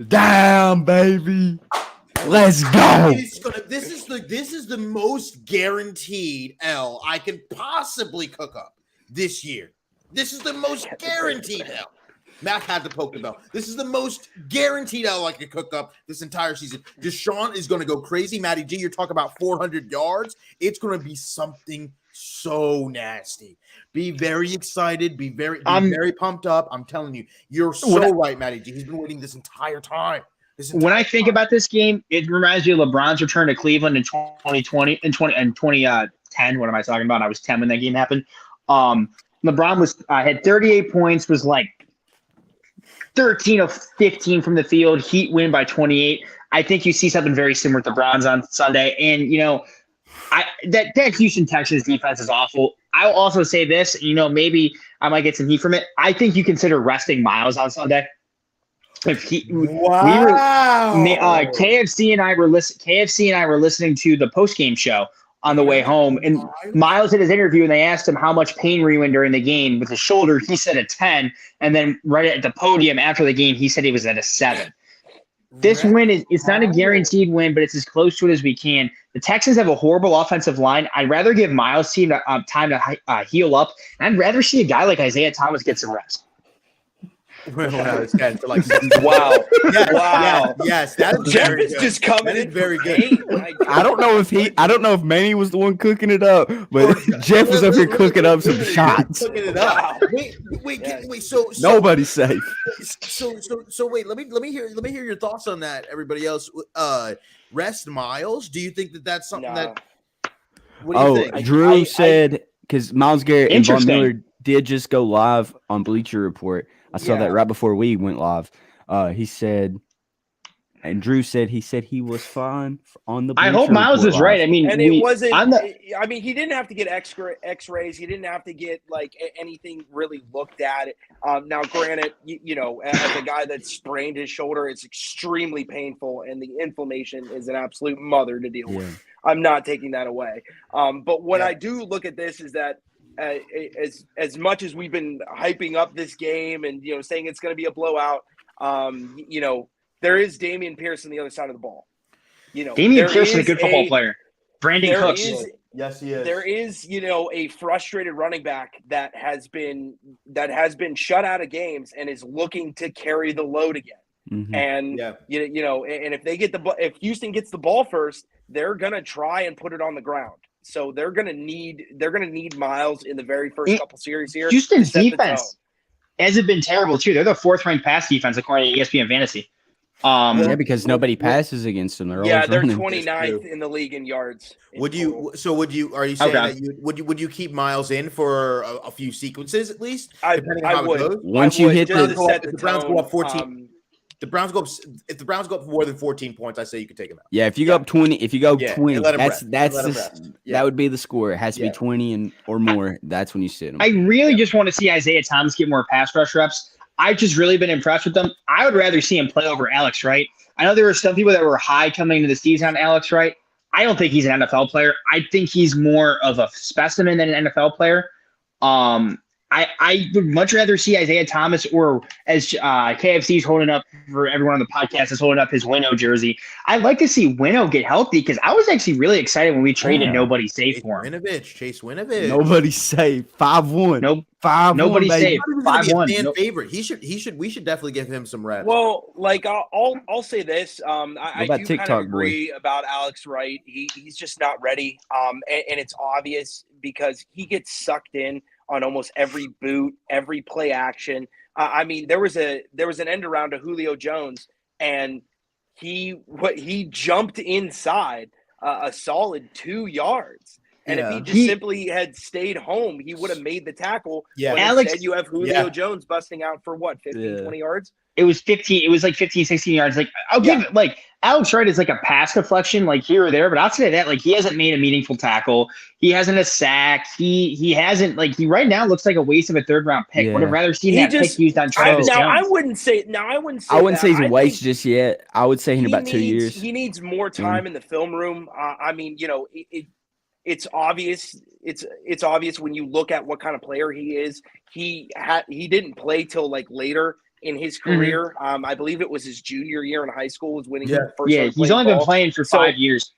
damn, baby. Let's go. This is the most guaranteed L I can possibly cook up this year. This is the most guaranteed L. Mac had to poke the bell. This is the most guaranteed L I could cook up this entire season. Deshaun is going to go crazy. Matty G, you're talking about 400 yards. It's going to be something so nasty. Be very excited. Be very pumped up. I'm telling you, you're so right, Matty G. He's been waiting this entire time. When I think about this game, it reminds me of LeBron's return to Cleveland in 2020 and 2010. What am I talking about? I was 10 when that game happened. LeBron had 38 points, was like 13 of 15 from the field. Heat win by 28. I think you see something very similar to the Browns on Sunday. And, that Houston Texans defense is awful. I'll also say this, maybe I might get some heat from it. I think you consider resting Miles on Sunday. KFC and I were listening to the post-game show on the way home, and Miles did his interview, and they asked him how much pain were you in during the game with his shoulder. He said a 10, and then right at the podium after the game, he said he was at a 7. This win it's not a guaranteed win, but it's as close to it as we can. The Texans have a horrible offensive line. I'd rather give Miles' team time to heal up, and I'd rather see a guy like Isaiah Thomas get some rest. Wow. Yes, that's Jeff is just coming in very good. I don't know if Manny was the one cooking it up, but Jeff was up here cooking up some shots. Cooking it up. Wait. So nobody's safe. So wait. Let me hear your thoughts on that. Everybody else, rest Miles. Do you think that's something that? What do you think? Drew said because Myles Garrett and Von Miller did just go live on Bleacher Report. I saw that right before we went live. He said, and Drew said he was fine on the. I hope Miles is right. I mean, and it wasn't. I mean, he didn't have to get X-rays. He didn't have to get like anything really looked at. Now, granted, as a guy that sprained his shoulder, it's extremely painful, and the inflammation is an absolute mother to deal with. I'm not taking that away. But what I do look at this is that. As much as we've been hyping up this game and saying it's going to be a blowout, there is Dameon Pierce on the other side of the ball. Dameon Pierce is a good football player. Brandon Cooks. Yes, he is. There is, a frustrated running back that has been shut out of games and is looking to carry the load again. Mm-hmm. And and if if Houston gets the ball first, they're going to try and put it on the ground. So they're gonna need Miles in the very first couple series here. Houston's defense hasn't been terrible too. They're the 4th-ranked pass defense according to ESPN Fantasy. Because nobody passes against them. They're 29th in the league in yards. Are you saying that would you keep Miles in for a few sequences at least? I would. Once you hit the Browns go up 14. If the Browns go up more than 14 points, I say you could take them out. Yeah, if you go up 20, that would be the score. It has to be 20 or more. That's when you sit them. I really just want to see Isaiah Thomas get more pass rush reps. I've just really been impressed with them. I would rather see him play over Alex Wright. I know there were some people that were high coming into the season on Alex Wright. I don't think he's an NFL player. I think he's more of a specimen than an NFL player. I would much rather see Isaiah Thomas, or as KFC's holding up for everyone on the podcast is holding up his Winnow jersey. I'd like to see Winnow get healthy because I was actually really excited when we traded Nobody Safe for him. Chase Winovich. Nobody safe. 5-1. Nope. 5-1. Nobody safe. 5-1. Favorite. We should definitely give him some reps. Well, like I'll say this. I do kind of agree about Alex Wright. He's just not ready. And it's obvious because he gets sucked in on almost every boot, every play action. I mean, there was an end around to Julio Jones, and he jumped inside a solid 2 yards. And if he just simply had stayed home, he would have made the tackle. Yeah. But Alex, instead, you have Julio Jones busting out for what, 15, 20 yards? It was 15. It was like 15, 16 yards. Like, I'll give it, like, Alex Wright is like a pass deflection, like here or there. But I'll say that, like, he hasn't made a meaningful tackle. He hasn't a sack. He hasn't, like, he right now looks like a waste of a 3rd-round pick. Yeah. Would have rather seen He that just- pick used on Travis Jones. I wouldn't say I wouldn't that. say he's a I waste think just yet. I would say in about 2 years. He needs more time in the film room. I mean, you know, it's obvious. It's obvious when you look at what kind of player he is. He didn't play till like later in his career. I believe it was his junior year in high school was when he first started he's only been playing for 5 years.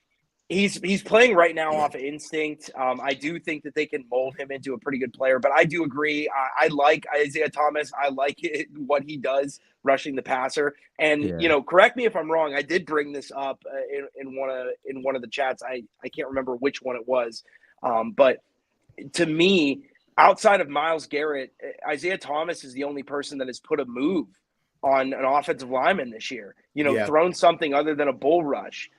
He's playing right now off of instinct. I do think that they can mold him into a pretty good player, but I do agree. I like Isaiah Thomas. I like what he does rushing the passer. And you know, correct me if I'm wrong. I did bring this up in one of the chats. I can't remember which one it was, but to me, outside of Myles Garrett, Isaiah Thomas is the only person that has put a move on an offensive lineman this year. You know, thrown something other than a bull rush.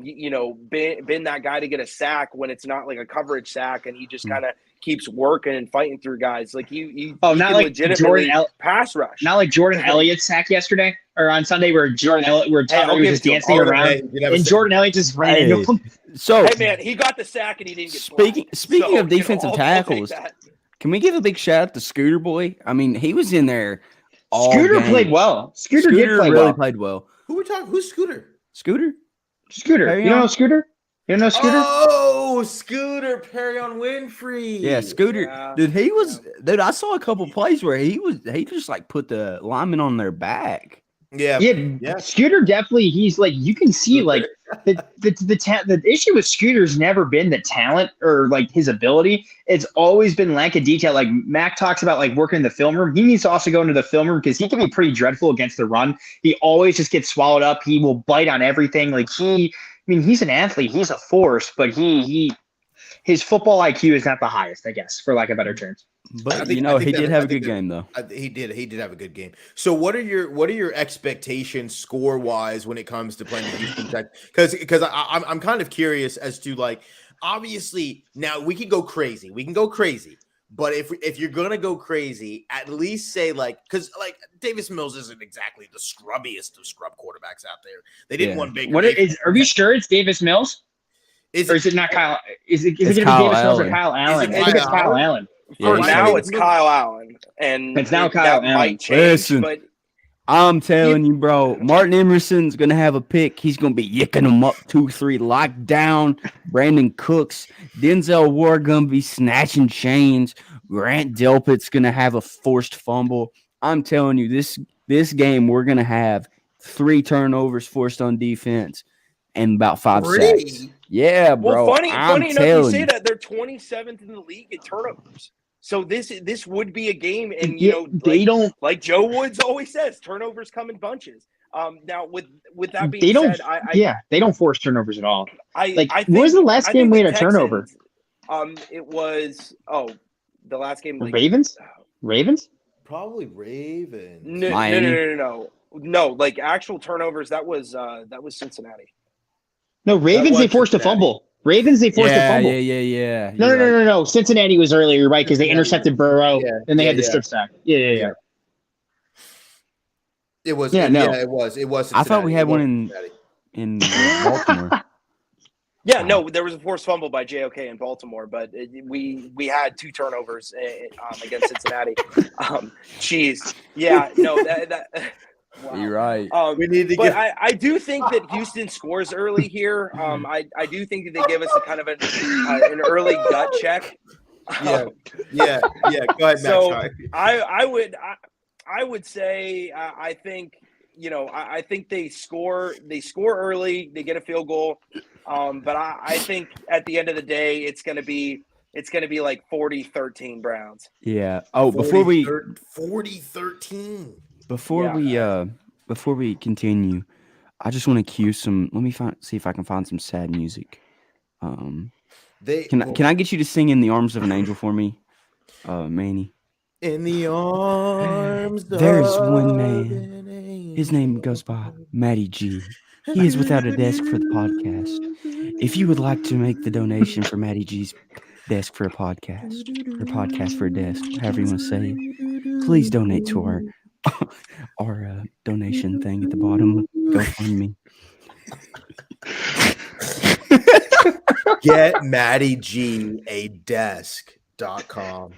You know, been that guy to get a sack when it's not like a coverage sack, and he just kind of keeps working and fighting through guys. Like he not can like legitimately pass rush. Not like Jordan Elliott's sack yesterday or on Sunday where Tyler was just dancing around and Jordan Elliott just ran into him. So, hey man, he got the sack and he didn't get speaking of defensive tackles, can we give a big shout out to Scooter Boy? I mean, he was in there all Scooter game. played well. Scooter did play really well. played well. Who we talking? Who's Scooter? Scooter? Scooter. You don't know Scooter? You don't know Scooter? Oh, Scooter Perrion Winfrey. Yeah, Scooter. Yeah. Dude, I saw a couple plays where he just like put the linemen on their back. Yeah. Scooter definitely. He's like, you can see like the issue with Scooter's never been the talent or like his ability. It's always been lack of detail. Like Mac talks about like working in the film room. He needs to also go into the film room because he can be pretty dreadful against the run. He always just gets swallowed up. He will bite on everything. Like he's an athlete. He's a force, but his football IQ is not the highest, I guess, for lack of better terms. But he did have a good game though. He did have a good game. So what are your expectations score wise when it comes to playing the Houston Texans? Because I'm kind of curious as to like, obviously now we can go crazy. But if you're gonna go crazy, at least say like, because like Davis Mills isn't exactly the scrubbiest of scrub quarterbacks out there. They didn't want Baker. Are we sure it's Davis Mills? Or is it not Kyle? Is it going to be Davis Mills or Kyle Allen? I think it's Kyle Allen. For now, it's Kyle Allen, and it's now Kyle Allen. Might change, Listen, but I'm telling you, bro. Martin Emerson's gonna have a pick. He's gonna be yicking them up 2-3, locked down. Brandon Cooks, Denzel Ward gonna be snatching chains. Grant Delpit's gonna have a forced fumble. I'm telling you, this game we're gonna have 3 turnovers forced on defense and about 5 sacks. Yeah, bro. Well, funny enough you say that. They're 27th in the league in turnovers. So this would be a game, and you know they don't like Joe Woods always says, turnovers come in bunches. Now with that being said, they don't force turnovers at all. I think, what was the last game we had a turnover? It was the last game. Like, Ravens? Probably Ravens. No. Like actual turnovers. That was Cincinnati. No, Ravens. They forced a fumble. Ravens. They forced a fumble. Yeah. No. Cincinnati was earlier, right? Because they intercepted Burrow and they had the strip sack. Yeah. It was. It was. Cincinnati. I thought we had one in Baltimore. Yeah, no, there was a forced fumble by JOK in Baltimore, but we had 2 turnovers against Cincinnati. Wow. You're right. We need to I do think that Houston scores early here. I do think that they give us a kind of an early gut check. Yeah. Go ahead, Max. So I would say I think I think they score early. They get a field goal, but I think at the end of the day it's gonna be like 40-13 Browns. Yeah. Oh, before we 40-13. Before we continue, I just want to cue some. Let me see if I can find some sad music. Can I get you to sing "In the Arms of an Angel" for me, Manny? In the arms There's one of man. an angel. His name goes by Matty G. He is without a desk for the podcast. If you would like to make the donation for Matty G's desk for a podcast, or podcast for a desk, however you want to say it, please donate to our donation thing at the bottom. GoFundMe. Get Matty G a desk.com.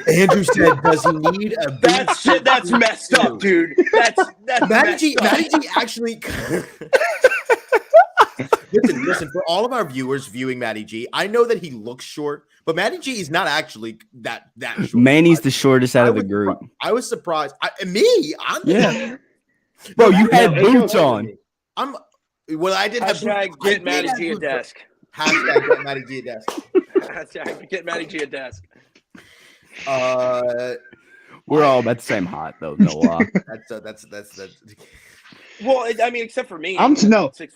Andrew said, "Does he need a?" That's messed up, dude. That's Matty G actually. Listen. For all of our viewers viewing Matty G, I know that he looks short, but Matty G is not actually that short. Manny's the shortest out of the group. I was surprised. Yeah, bro, you had boots on. I did have hashtag get Matty G a desk. Hashtag get Matty G a desk. Hashtag get Matty G a desk. We're all about the same height, though. No lie. That's. Well, I mean, except for me.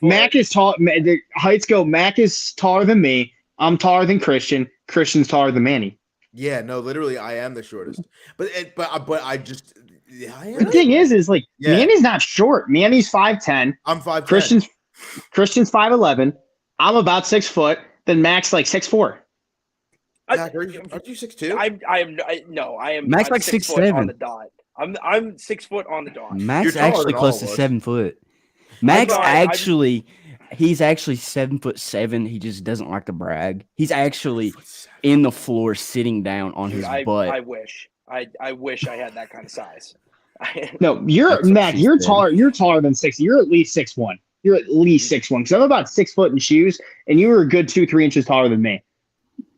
Mac is tall. The heights go. Mac is taller than me. I'm taller than Christian. Christian's taller than Manny. Yeah, no, literally, I am the shortest. But I just. The thing is like Manny's not short. Manny's 5'10". I'm 5'10". Christian's 5'11". I'm about 6 foot. Then Mac's like 6'4". Zach, aren't you 6'2"? I am. Mac's I'm like 6'7" 6'7" on the dot. I'm 6 foot on the dot. Mac's actually close to 7 foot. Mac's he's actually 7'7". He just doesn't like to brag. He's actually in the floor, sitting down on his butt. I wish. I wish I had that kind of size. No, Mac. You're taller. You're taller than 6. You're at least 6'1". You're at least 6'1". Because I'm about 6 foot in shoes, and you were a good 2-3 inches taller than me.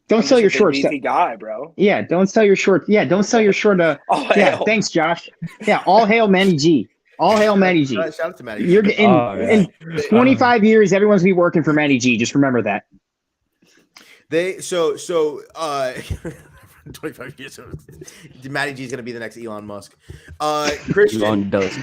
Don't sell your short stuff. Guy, bro. Yeah, don't sell your short. Yeah, don't sell your short. Thanks, Josh. Yeah, all hail Matty G. All hail Matty G. Shout out to Matty G. You're in 25 years, everyone's gonna be working for Matty G. Just remember that. 25 years. Matty G is gonna be the next Elon Musk. Christian. Elon does.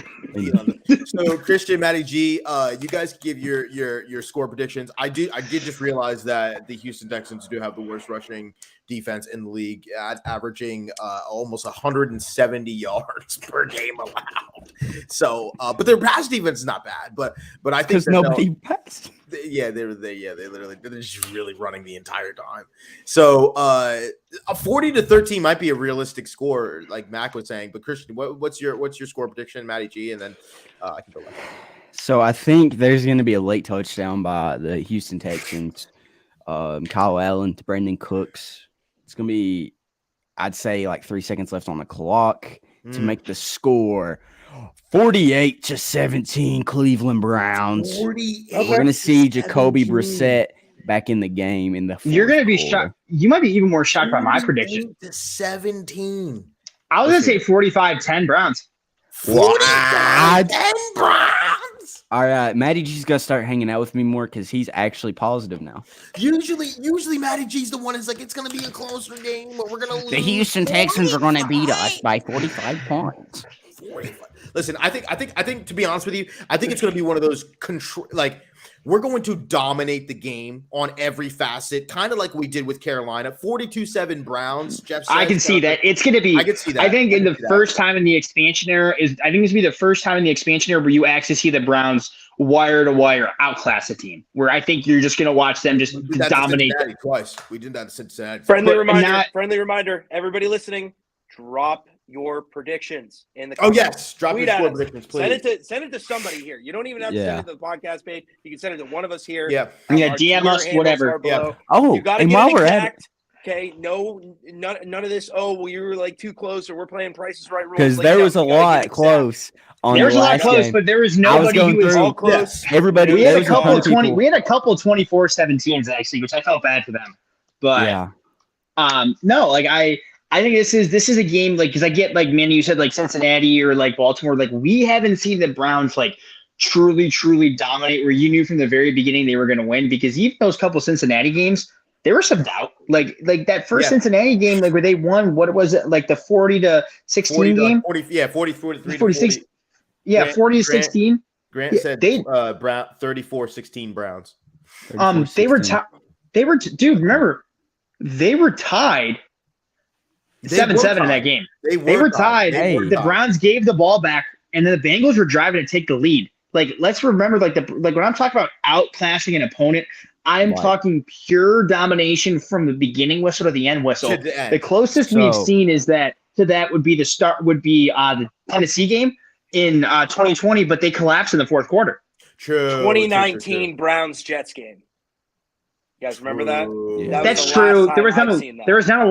So Christian, Matty G, you guys give your score predictions. I did just realize that the Houston Texans do have the worst rushing defense in the league, at averaging almost 170 yards per game allowed. So, but their pass defense is not bad. But I think because nobody passed. They're just really running the entire time. So a 40-13 might be a realistic score, like Mac was saying. But Christian, what's your score prediction, Matty G, and then I can go left. So I think there's going to be a late touchdown by the Houston Texans. Kyle Allen to Brandon Cooks. It's going to be, I'd say, like 3 seconds left on the clock to make the score. 48-17, Cleveland Browns. We're going to see Jacoby Brissett back in the game in the. You're going to be shocked. You might be even more shocked by my prediction. 17. I was going to say 45-10 Browns. 45-10 Browns. All right, Matty G's got to start hanging out with me more because he's actually positive now. Usually Matty G's the one who's like, it's going to be a closer game, but we're going to lose. The Houston Texans are going to beat us by 45 points. 45. Listen, I think to be honest with you, I think it's going to be one of those we're going to dominate the game on every facet, kind of like we did with Carolina. 42-7 Browns. Jeff says, I can see that. It's going to be. I can see that. I think the first time in the expansion era I think it's going to be the first time in the expansion era where you actually see the Browns wire to wire outclass a team. Where I think you're just going to watch them just dominate. Twice. We did that in Cincinnati. Friendly reminder. Everybody listening, drop your predictions in the comments. Yes, drop your score predictions, please. Send it to somebody here. You don't even have to send it to the podcast page. You can send it to one of us here. Yeah, DM us, whatever. Yeah. Oh, you got to get it exact. Okay, none of this. Oh, well, you were like too close, or we're playing Prices Right rules. Because there was a lot close. There was a lot close, but there was nobody who was all close. Everybody. We had a couple 24-17s actually, which I felt bad for them. But no, like I think this is a game because I get like Manny, you said like Cincinnati or like Baltimore, like we haven't seen the Browns like truly dominate where you knew from the very beginning they were going to win, because even those couple Cincinnati games, there was some doubt. Like that first Cincinnati game, like where they won, what was it, like the 40-16 game? 46. Yeah, 40-16. Grant said 34-16 Browns. They were 34-16. dude. Remember, they were tied 7-7 in that game. They They were tied. Hey. The Browns gave the ball back, and then the Bengals were driving to take the lead. Like, let's remember, like when I'm talking about outclassing an opponent, I'm Right. talking pure domination from the beginning whistle to the end whistle. To the end. The closest we've seen is that would be the Tennessee game in 2020, but they collapsed in the fourth quarter. True. 2019 Browns Jets game. You guys remember that? True. Yeah. That was That's the true. last There was time not I've seen that. there was not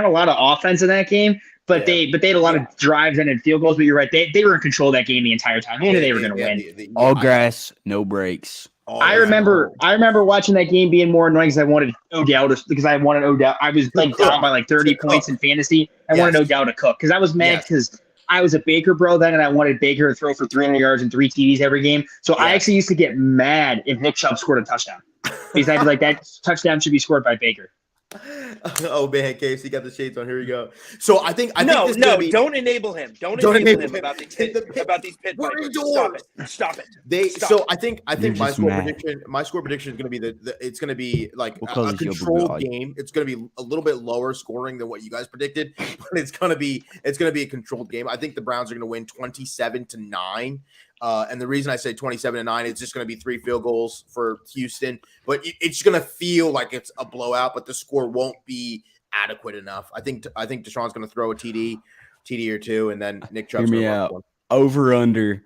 a lot of offense in that game, but Yeah. they had a lot of drives and field goals. But you're right, they were in control of that game the entire time. They knew they were going to win. All grass, no breaks. I remember watching that game being more annoying because I wanted Odell because I wanted Odell. I was like down by like 30 points in fantasy. I wanted Odell to cook because I was mad because I was a Baker bro then, and I wanted Baker to throw for 300 yards and 3 TDs every game. So I actually used to get mad if Nick Chubb scored a touchdown because I'd be like, that touchdown should be scored by Baker. Oh man, KFC got the shades on. Here we go. So I think No, be, don't enable him. Don't enable him about these pit We're vipers. indoors. Stop it. I think You're my just score mad. prediction. My score prediction is going to be it's going to be like We'll a close this, you'll be controlled good. game. It's going to be a little bit lower scoring than what you guys predicted, but it's going to be a controlled game. I think the Browns are going to win 27-9. And the reason I say 27-9, it's just going to be 3 field goals for Houston, but it's going to feel like it's a blowout, but the score won't be adequate enough. I think Deshaun's going to throw a TD or 2, and then Nick Chubb's Hear me going to run out. one. Over under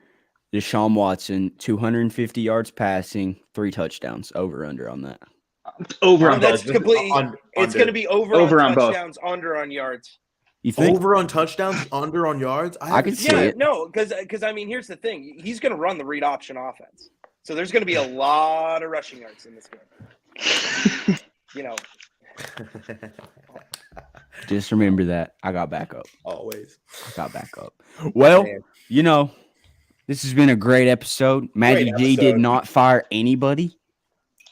Deshaun Watson, 250 yards passing, 3 touchdowns. Over under on that. Over on That's both. completely. It's going to be over on on both. touchdowns, under on yards. You think? Over on touchdowns, under on yards. I could see Yeah, it. no, because I mean, here's the thing. He's going to run the read option offense, so there's going to be a lot of rushing yards in this game. You know, Just remember that. I got back up. Always. I got back up. Well, Man. you know, this has been a great episode. Maggie Great G did episode. not fire anybody.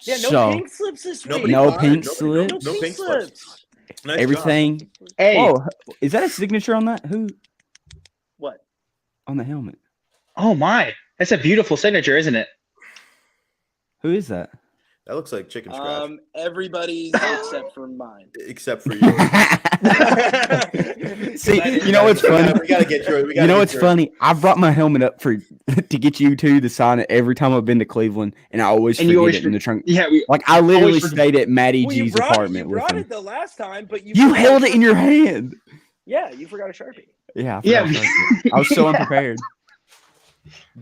yeah, no So, pink slips this week. Nobody No fired. pink Nobody- slip. No No pink pink slips. slips. Nice everything. Hey, Oh, is that a signature on that? Who What? on the helmet? oh my, that's a beautiful signature, isn't it? Who is that? That looks like chicken scratch, Everybody's except for mine. except for you. See, you know what's funny? We gotta get yours. You know what's funny? I brought my helmet up for to get you two to sign it every time I've been to Cleveland, and I always And forget you always it in the trunk. Yeah, Like I literally always forget. stayed at Maddie Well, you G's brought apartment with him. it the last time, but you You forgot held a it in your Sharpie. hand. Yeah, you forgot a Sharpie. Yeah, Yeah. I was so unprepared.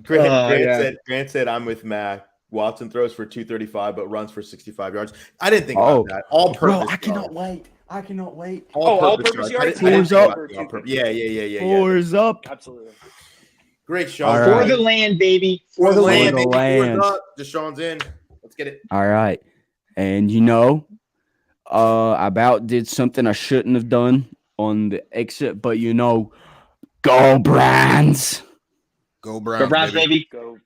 Grant said I'm with Mac. Watson throws for 235, but runs for 65 yards. I didn't think about that. All Bro, purpose. I cannot wait. I cannot wait. All-purpose yards? I didn't Fours think up. about the all-purpose. Yeah. Fours up. Absolutely. Great, Sean. All for right. the land, baby. For the land, land, baby. baby. Fours up. Deshaun's in. Let's get it. All right. And you know, I about did something I shouldn't have done on the exit, but you know, go Brands. Go Go Browns, baby. Go